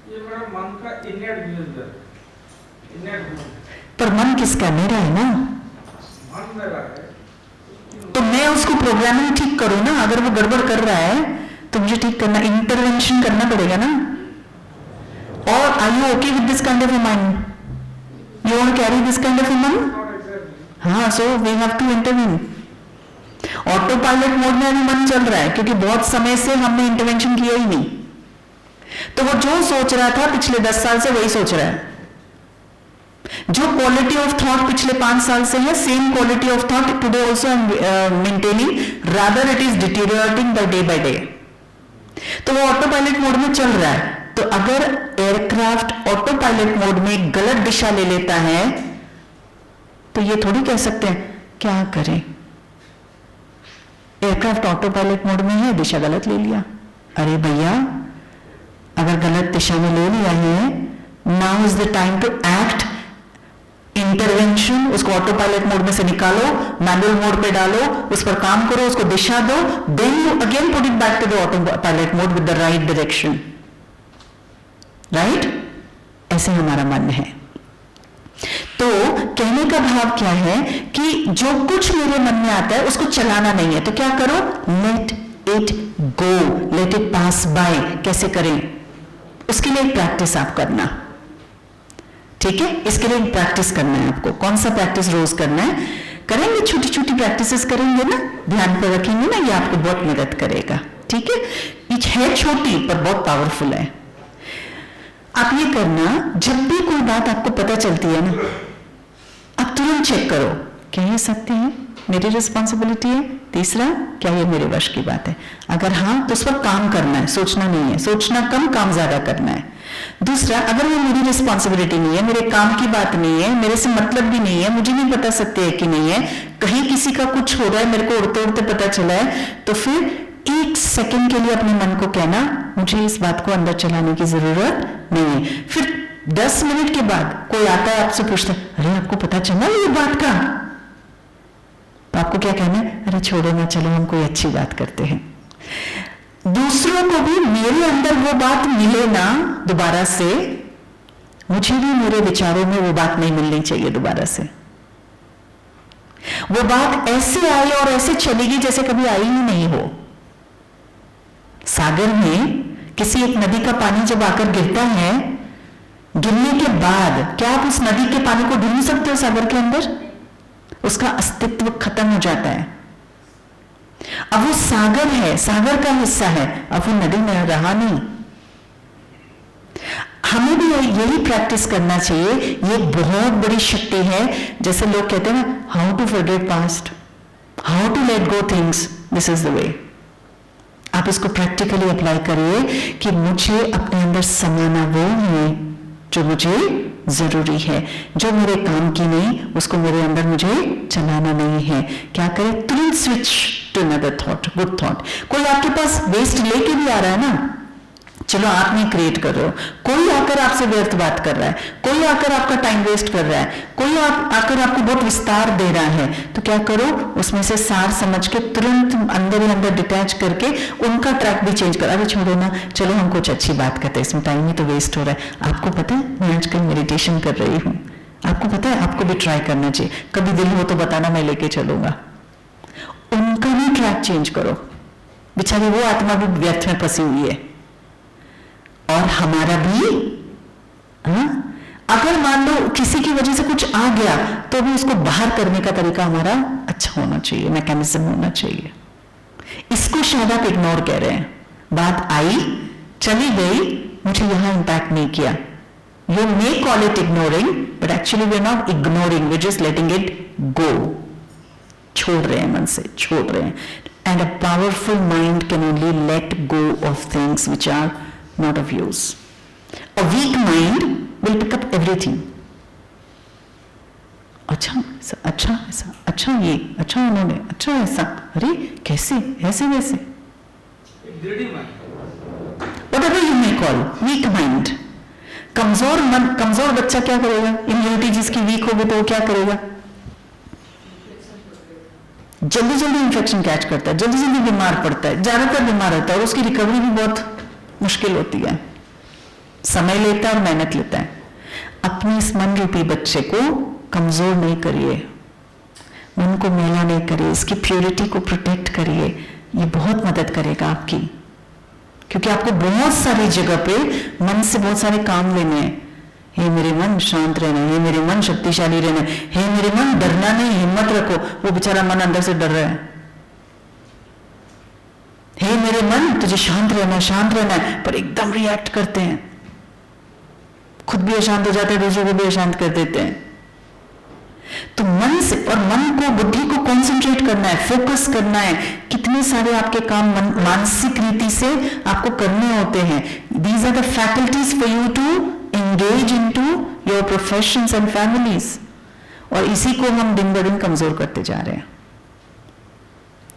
ये मेरा मन का इनर यूजर, पर मन किसका? मेरा है ना, मन मेरा है, तो मैं उसको प्रोग्रामिंग ठीक करूं ना। अगर वो गड़बड़ कर रहा है तो मुझे ठीक करना, इंटरवेंशन करना पड़ेगा ना। और are you okay with this kind of a mind? You want to carry this kind of a mind? हाँ, so we have to intervene. Auto pilot mode में अभी मन चल रहा है, क्योंकि बहुत समय से हमने इंटरवेंशन किया ही नहीं, तो वो जो सोच रहा था पिछले 10 साल से वही सोच रहा है। जो क्वालिटी ऑफ थॉट पिछले 5 साल से है, same quality of thought today also I am maintaining, rather it is deteriorating by day. तो वो ऑटो पायलट मोड में चल रहा है। तो अगर एयरक्राफ्ट ऑटो पायलट मोड में गलत दिशा ले लेता है तो ये थोड़ी कह सकते हैं क्या करें, एयरक्राफ्ट ऑटो पायलट मोड में है, दिशा गलत ले लिया। अरे भैया, अगर गलत दिशा में ले लिया है, now is the time to act. Intervention, उसको ऑटो पायलट मोड में से निकालो, मैनुअल मोड पे डालो, उस पर काम करो, उसको दिशा दो, then you again put it back to the auto pilot mode with the right direction. Right? ऐसे हमारा मन है। तो कहने का भाव क्या है कि जो कुछ मेरे मन में आता है उसको चलाना नहीं है, तो क्या करो? Let it go, let it pass by. कैसे करें? उसके लिए प्रैक्टिस आप करना, ठीक है? इसके लिए प्रैक्टिस करना है आपको। कौन सा प्रैक्टिस रोज करना है? करेंगे, छोटी छोटी प्रैक्टिसेस करेंगे ना, ध्यान पर रखेंगे ना, ये आपको बहुत मदद करेगा, ठीक है? ये है छोटी पर बहुत पावरफुल है। आप ये करना, जब भी कोई बात आपको पता चलती है ना, आप तुरंत चेक करो, क्या ये सत्य है, मेरी रिस्पॉन्सिबिलिटी है? तीसरा, क्या ये मेरे वश की बात है? अगर हाँ, तो उस पर काम करना है, सोचना नहीं है, सोचना कम, काम ज्यादा करना है। दूसरा, अगर वो मेरी रिस्पॉन्सिबिलिटी नहीं है, मेरे काम की बात नहीं है, मेरे से मतलब भी नहीं है, मुझे नहीं पता सत्य है कि नहीं है, कहीं किसी का कुछ हो रहा है, मेरे को उड़ते उड़ते पता चला है, तो फिर 1 सेकंड के लिए अपने मन को कहना, मुझे इस बात को अंदर चलाने की जरूरत नहीं है। फिर 10 मिनट के बाद कोई आता है, आपसे पूछता है, अरे आपको पता चला ये बात का? तो आपको क्या कहना है? अरे छोड़ो ना, चलो हम कोई अच्छी बात करते हैं। दूसरों को भी मेरे अंदर वो बात मिले ना दोबारा से, मुझे भी मेरे विचारों में वो बात नहीं मिलनी चाहिए दोबारा से। वो बात ऐसे आई और ऐसे चलेगी जैसे कभी आई ही नहीं हो। सागर में किसी एक नदी का पानी जब आकर गिरता है, गिरने के बाद क्या आप उस नदी के पानी को ढूंढ सकते हो? सागर के अंदर उसका अस्तित्व खत्म हो जाता है। अब वो सागर है, सागर का हिस्सा है, अब वो नदी में रहा नहीं। हमें भी यही प्रैक्टिस करना चाहिए। ये बहुत बड़ी शक्ति है। जैसे लोग कहते हैं ना, how to forget past, how to let go things, this is the way. आप इसको प्रैक्टिकली अप्लाई करिए कि मुझे अपने अंदर समाना वो है जो मुझे जरूरी है, जो मेरे काम की नहीं, उसको मेरे अंदर मुझे चलाना नहीं है। क्या करें? तुरंत switch to another thought, good thought. कोई आपके पास वेस्ट लेके भी आ रहा है ना, चलो आप नहीं क्रिएट कर रहे हो, कोई आकर आपसे व्यर्थ बात कर रहा है, कोई आकर आपका टाइम वेस्ट कर रहा है, कोई आकर आपको बहुत विस्तार दे रहा है, तो क्या करो? उसमें से सार समझ के तुरंत अंदर ही अंदर डिटैच करके उनका ट्रैक भी चेंज कर, अरे छोड़ो ना, चलो हम कुछ अच्छी बात करते हैं, इसमें टाइम ही तो वेस्ट हो रहा है। आपको पता है मैं आजकल मेडिटेशन कर रही हूँ, आपको पता है, आपको भी ट्राई करना चाहिए। कभी दिल हो तो बताना, मैं लेके चलूंगा। उनका भी ट्रैक चेंज करो, बेचारी वो आत्मा भी व्यर्थ में फंसी हुई है, और हमारा भी। अगर मान लो किसी की वजह से कुछ आ गया, तो भी उसको बाहर करने का तरीका हमारा अच्छा होना चाहिए, मैकेनिज्म होना चाहिए। इसको शायद आप इग्नोर कह रहे हैं। बात आई, चली गई, मुझे यहां इंपैक्ट नहीं किया। You may call it ignoring, but actually we are not ignoring, we just letting it go. छोड़ रहे हैं, मन से छोड़ रहे हैं। And a powerful mind can only let go of things which are not of use. A weak mind will pick up everything. अच्छा ऐसा, अच्छा ऐसा, अच्छा ये, अच्छा उन्होंने, अच्छा ऐसा, अरे कैसे, ऐसे वैसे। Greedy mind. Whatever you may call, weak mind. कमजोर मन, कमजोर बच्चा क्या करेगा? इम्यूनिटी जिसकी वीक होगी तो वो क्या करेगा? जल्दी जल्दी इंफेक्शन कैच करता है, जल्दी जल्दी बीमार पड़ता है, ज्यादातर बीमार होता है, और उसकी रिकवरी भी बहुत मुश्किल होती है, समय लेता है और मेहनत लेता है। अपने इस मन रूपी बच्चे को कमजोर नहीं करिए, मन को मैला नहीं करिए, इसकी प्योरिटी को प्रोटेक्ट करिए। ये बहुत मदद करेगा आपकी, क्योंकि आपको बहुत सारी जगह पे मन से बहुत सारे काम लेने हैं। हे मेरे मन शांत रहना, हे मेरे मन शक्तिशाली रहना, हे मेरे मन डरना नहीं, हिम्मत रखो। वो बेचारा मन अंदर से डर रहा है। हे मेरे मन तुझे शांत रहना है, पर एकदम रिएक्ट करते हैं, खुद भी अशांत हो जाते हैं, दूसरों को भी अशांत कर देते हैं। तो मन से, और मन को, बुद्धि को कंसंट्रेट करना है, फोकस करना है। कितने सारे आपके काम मानसिक रीति से आपको करने होते हैं। These are the faculties for you to engage into your professions and families, और इसी को हम दिन ब दिन कमजोर करते जा रहे हैं।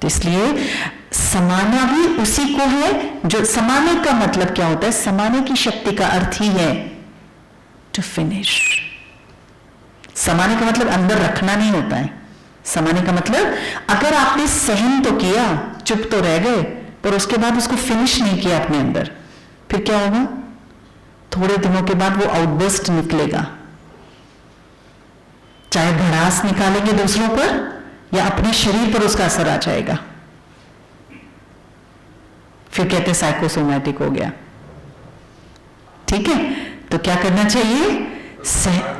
तो इसलिए समाना भी उसी को है जो समाने का मतलब क्या होता है? समाने की शक्ति का अर्थ ही है टू फिनिश। समाने का मतलब अंदर रखना नहीं होता है। समाने का मतलब अगर आपने सहन तो किया, चुप तो रह गए, पर उसके बाद उसको फिनिश नहीं किया अपने अंदर, फिर क्या होगा? थोड़े दिनों के बाद वो आउटबर्स्ट निकलेगा। चाहे भड़ास निकालेंगे दूसरों पर या अपने शरीर पर उसका असर आ जाएगा, फिर कहते साइकोसोमैटिक हो गया। ठीक है, तो क्या करना चाहिए?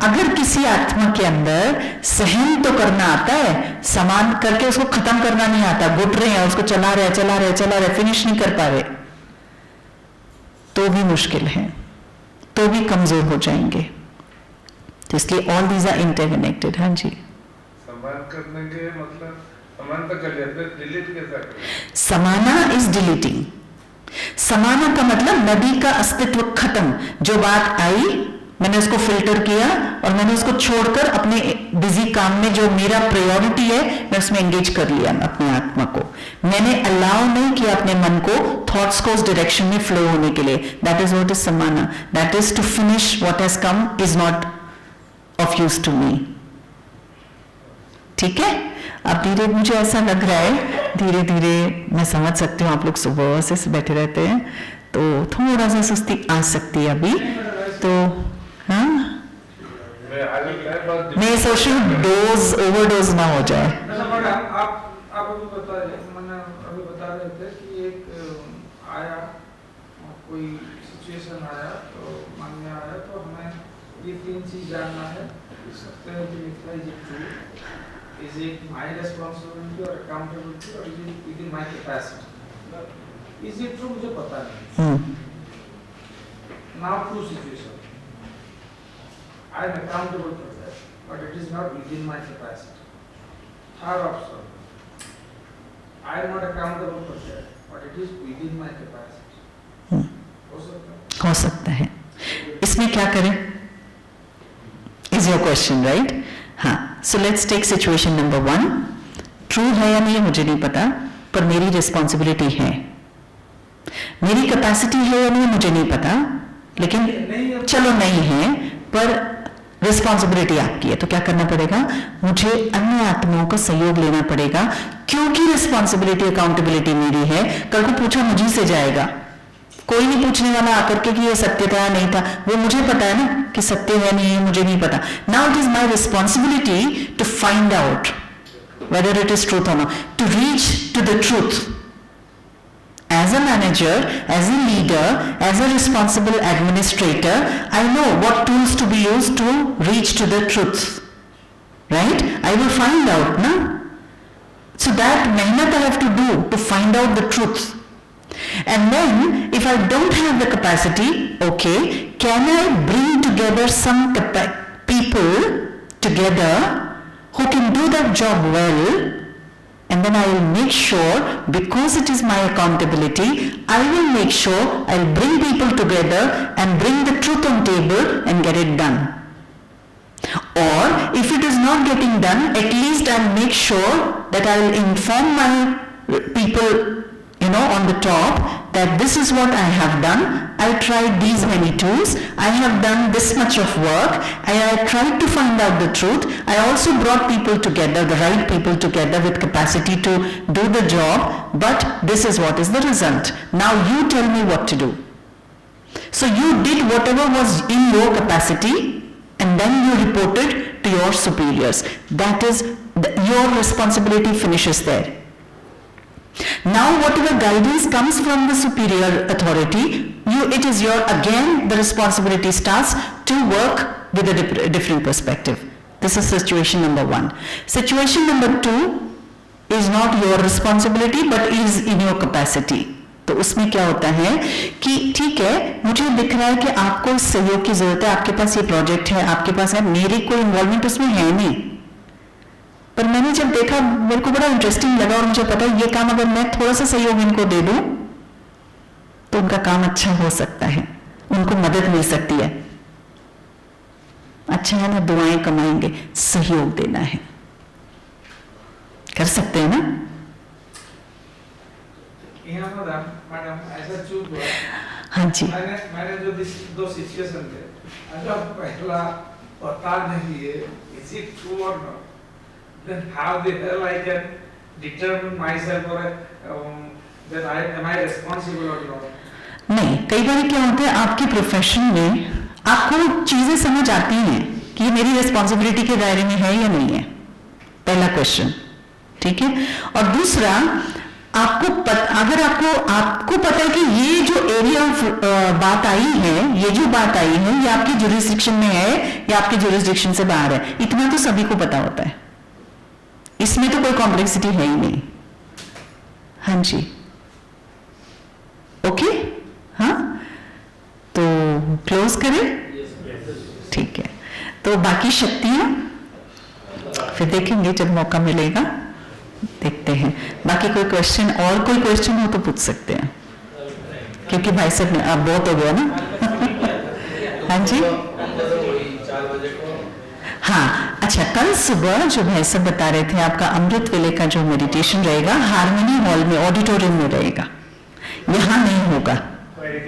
अगर किसी आत्मा के अंदर सहन तो करना आता है, समान करके उसको खत्म करना नहीं आता, घुट रहे हैं उसको, चला रहे, फिनिश नहीं कर पा रहे, तो भी मुश्किल है, तो भी कमजोर हो जाएंगे। तो इसलिए ऑल दीज आर इंटरकनेक्टेड। हाँ जी, समान करने के मतलब समान तो कर लिया, डिलीट कैसा करें? समाना इज डिलीटिंग। समाना का मतलब नदी का अस्तित्व खत्म। जो बात आई मैंने उसको फिल्टर किया और मैंने उसको छोड़कर अपने बिजी काम में जो मेरा प्रायोरिटी है मैं उसमें एंगेज कर लिया अपनी आत्मा को। मैंने अलाउ नहीं किया अपने मन को, थॉट्स को उस डायरेक्शन में फ्लो होने के लिए। दैट इज व्हाट इज समाना। That is to finish what has come is not of use to me. ठीक है, अब धीरे मुझे ऐसा लग रहा है, धीरे धीरे मैं समझ सकती हूँ आप लोग सुबह से बैठे रहते हैं तो थोड़ा सा सुस्ती आ सकती है अभी तो। हाँ, मैं सोच रही हूँ डोज ओवरडोज ना हो जाए। आप अभी बता रहे थे कि एक आया कोई सिचुएशन आया तो मन में आया तो हमें ये 3 चीज जानना है। सकते हैं कि is it my responsibility or accountability or is it within my capacity? Is it true? मुझे पता नहीं। Now true situation. I am accountable for that, but it is not within my capacity. Third option. I am not accountable for that, but it is within my capacity. हो सकता है। इसमें क्या करें? Is your question right? हाँ, so let's take situation number 1। True है या नहीं मुझे नहीं पता, पर मेरी रिस्पॉन्सिबिलिटी है। मेरी कैपेसिटी है या नहीं मुझे नहीं पता, लेकिन चलो नहीं है, पर रिस्पॉन्सिबिलिटी आपकी है। तो क्या करना पड़ेगा? मुझे अन्य आत्माओं का सहयोग लेना पड़ेगा, क्योंकि रिस्पॉन्सिबिलिटी अकाउंटेबिलिटी मेरी है। कल को पूछा मुझे से जाएगा, कोई नहीं पूछने वाला आकर के कि ये सत्य था नहीं था, वो मुझे पता है ना कि सत्य है नहीं है, मुझे नहीं पता। Now it is my responsibility to find out whether it is truth और not, to reach to the truth. As a manager, as a leader, as a responsible administrator, I know what tools to be used to reach to the truth. Right? I will find out, no? So that mehnat I have to do to find out the truth. And then, if I don't have the capacity, okay, can I bring together some people together who can do that job well? And then I will make sure, because it is my accountability, I will make sure I'll bring people together and bring the truth on table and get it done. Or if it is not getting done, at least I'll make sure that I will inform my people, on the top, that this is what I have done. I tried these many tools. I have done this much of work. I tried to find out the truth. I also brought people together, the right people together with capacity to do the job. But this is what is the result. Now you tell me what to do. So you did whatever was in your capacity, and then you reported to your superiors. That is, your responsibility finishes there. Now whatever guidance comes from the superior authority, it is again the responsibility starts to work with a different perspective. This is situation number 1. Situation number 2 is not your responsibility but is in your capacity. तो उसमें क्या होता है कि ठीक है, मुझे दिख रहा है कि आपको इस सहयोग की जरूरत है, आपके पास ये प्रोजेक्ट है, आपके पास है, मेरी कोई इन्वॉल्वमेंट उसमें है नहीं, पर मैंने जब देखा मेरे को बड़ा इंटरेस्टिंग लगा और मुझे पता है ये काम अगर मैं थोड़ा सा सहयोग इनको दे दूं तो उनका काम अच्छा हो सकता है, उनको मदद मिल सकती है। अच्छा है ना, दुआएं कमाएंगे, सहयोग देना है, कर सकते हैं ना? यहाँ मैडम ऐसा चूक हुआ। हाँ जी, मैंने जो दो सिचुएशन थे, अगर पहला बता नहीं है, is it true or not? Then how the hell I can determine myself or that am I responsible or not? नहीं, कई बार क्या होता है आपके प्रोफेशन में आपको चीजें समझ आती हैं कि ये मेरी रिस्पॉन्सिबिलिटी के दायरे में है या नहीं है, पहला क्वेश्चन, ठीक है। और दूसरा, अगर आपको पता है कि ये जो एरिया ऑफ बात आई है, ये जो बात आई है, ये आपकी जुरिस्डिक्शन में है या आपके जुरिस्डिक्शन से बाहर है, इतना तो सभी को पता होता है, इसमें तो कोई कॉम्प्लेक्सिटी है ही नहीं। हाँ जी, ओके, हाँ, तो क्लोज करें, ठीक है। तो बाकी शक्तियां फिर देखेंगे जब मौका मिलेगा, देखते हैं। बाकी कोई क्वेश्चन, और कोई क्वेश्चन हो तो पूछ सकते हैं, क्योंकि भाई साहब ने अब बहुत हो गया ना। हाँ जी, हाँ, अच्छा, कल सुबह जो भाई साहब बता रहे थे, आपका अमृत वेले का जो मेडिटेशन रहेगा हार्मनी हॉल में, ऑडिटोरियम में रहेगा, यहाँ नहीं होगा,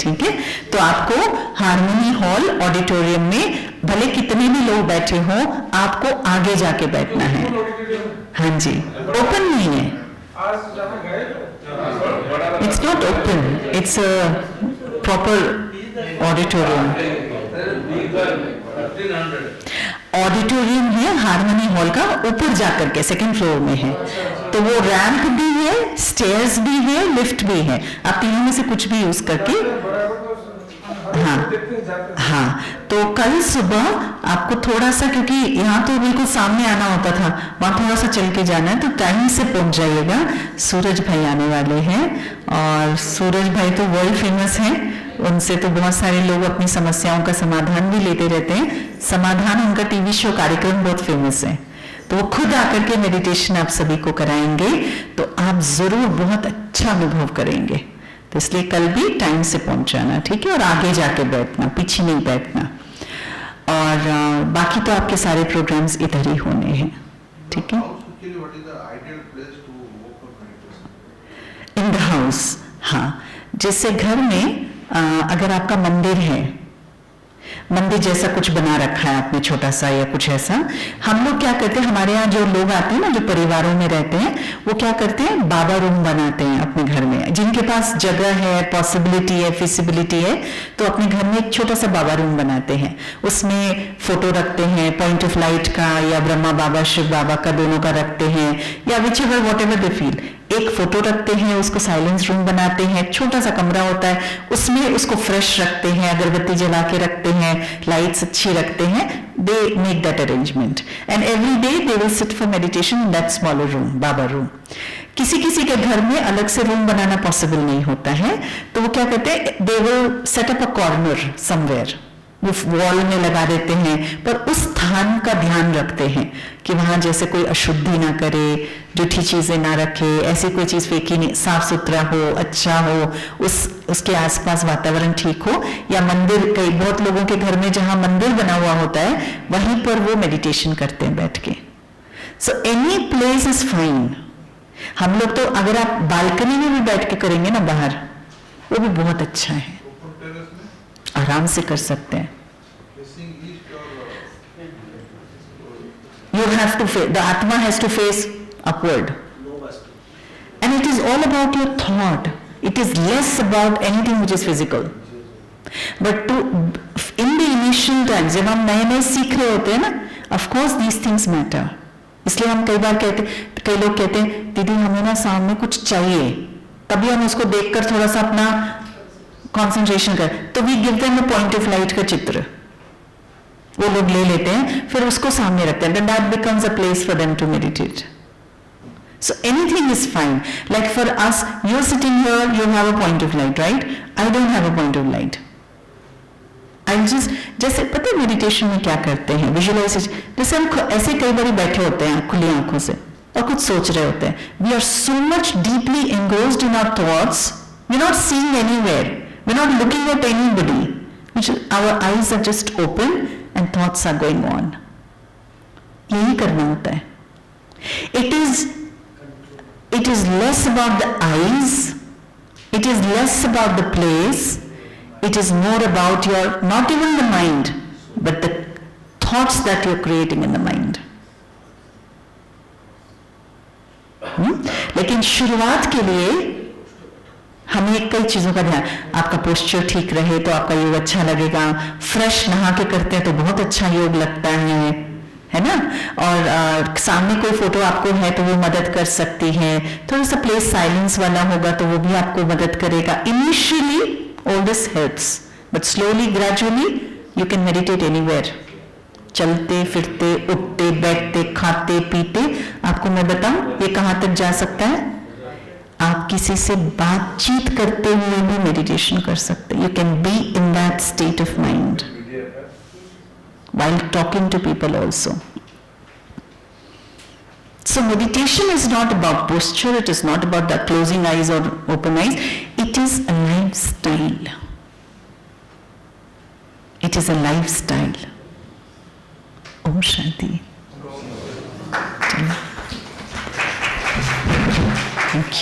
ठीक है। तो आपको हार्मनी हॉल ऑडिटोरियम में भले कितने भी लोग बैठे हो, आपको आगे जाके बैठना है। हाँ जी, ओपन नहीं है, it's not open, it's a proper auditorium. Auditorium है हार्मनी हॉल का, ऊपर जाकर के सेकंड फ्लोर में है, तो वो रैंप भी है, स्टेयर्स भी है, लिफ्ट भी है, आप तीनों में से कुछ भी यूज करके। हाँ हाँ, तो कल सुबह आपको थोड़ा सा, क्योंकि यहाँ तो बिल्कुल सामने आना होता था, वहां थोड़ा सा चल के जाना है, तो टाइम से पहुंच जाइएगा। सूरज भाई आने वाले हैं, और सूरज भाई तो वर्ल्ड फेमस हैं, उनसे तो बहुत सारे लोग अपनी समस्याओं का समाधान भी लेते रहते हैं। समाधान उनका टीवी शो कार्यक्रम बहुत फेमस है, तो वो खुद आकर के मेडिटेशन आप सभी को कराएंगे, तो आप जरूर बहुत अच्छा अनुभव करेंगे। तो इसलिए कल भी टाइम से पहुंच जाना, ठीक है, और आगे जाके बैठना, पीछे नहीं बैठना। और बाकी तो आपके सारे प्रोग्राम्स इधर ही होने हैं, ठीक है। इन द हाउस, हाँ, जैसे घर में अगर आपका मंदिर है, मंदिर जैसा कुछ बना रखा है आपने छोटा सा या कुछ ऐसा, हम लोग क्या करते हैं, हमारे यहाँ जो लोग आते हैं ना, जो परिवारों में रहते हैं, वो क्या करते हैं, बाबा रूम बनाते हैं अपने घर में। जिनके पास जगह है, पॉसिबिलिटी है, फिजिबिलिटी है, तो अपने घर में एक छोटा सा बाबा रूम बनाते हैं, उसमें फोटो रखते हैं, पॉइंट ऑफ लाइट का या ब्रह्मा बाबा शिव बाबा का, दोनों का रखते हैं, या which ever what ever they feel. एक फोटो रखते हैं, उसको साइलेंस रूम बनाते हैं, छोटा सा कमरा होता है, उसमें उसको फ्रेश रखते हैं, अगरबत्ती जला के रखते हैं, लाइट्स अच्छी रखते हैं, they make that arrangement, and every day they will sit for meditation in that smaller room, Baba room. किसी किसी के घर में अलग से रूम बनाना पॉसिबल नहीं होता है, तो वो क्या कहते हैं, they will set up a corner somewhere, वो वॉल में लगा देते हैं, पर उस स्थान का ध्यान रखते हैं कि वहां जैसे कोई अशुद्धि ना करे, जूठी चीजें ना रखे, ऐसी कोई चीज फेंकी नहीं, साफ सुथरा हो, अच्छा हो, उसके आसपास वातावरण ठीक हो। या मंदिर, कई बहुत लोगों के घर में जहां मंदिर बना हुआ होता है, वहीं पर वो मेडिटेशन करते हैं बैठ के। So any place is fine. हम लोग तो अगर आप बालकनी में भी बैठ के करेंगे ना बाहर, वो भी बहुत अच्छा है, आराम से कर सकते हैं। You have to face, the Atma has to face upward. And it is all about your thought. It is less about anything which is physical. But in the initial times, जब हम नए नए सीख रहे होते हैं ना, of course these things matter. इसलिए हम कई बार कहते, कई लोग कहते हैं, दीदी हमें ना सामने कुछ चाहिए, तभी हम उसको देखकर थोड़ा सा अपना कंसंट्रेशन कर, तो we give them a point of light का चित्र, वो लोग ले लेते हैं, फिर उसको सामने रखते हैं, that becomes a place for them to meditate. So anything is fine, like for us, you are sitting here, you have a point of light, right? I don't have a point of light. I just, जैसे पता है meditation में क्या करते हैं, visualisation, जैसे हम ऐसे कई बार बैठे होते हैं खुली आंखों से और कुछ सोच रहे होते हैं, we are so much deeply engrossed in our thoughts, we are not seeing anywhere, we're not looking at anybody, which is, our eyes are just open and thoughts are going on. यही करना होता है. It is less about the eyes It is less about the place, it is more about your, not even the mind, but the thoughts that you're creating in the mind. लेकिन शुरुआत के लिए हमें कई चीजों का ध्यान, आपका पोस्चर ठीक रहे तो आपका योग अच्छा लगेगा, फ्रेश नहा के करते हैं तो बहुत अच्छा योग लगता है ना, और सामने कोई फोटो आपको है तो वो मदद कर सकती है, थोड़ा सा प्लेस साइलेंस वाला होगा तो वो भी आपको मदद करेगा. Initially all this helps, but slowly gradually you can meditate anywhere. चलते फिरते, उठते बैठते, खाते पीते. आपको मैं बताऊं ये कहां तक जा सकता है, आप किसी से बातचीत करते हुए भी मेडिटेशन कर सकते हैं. You can be in that state of mind while talking to people also. So meditation is not about posture, it is not about the closing eyes or open eyes, it is a lifestyle. It is a lifestyle. Om Shanti. Thank you.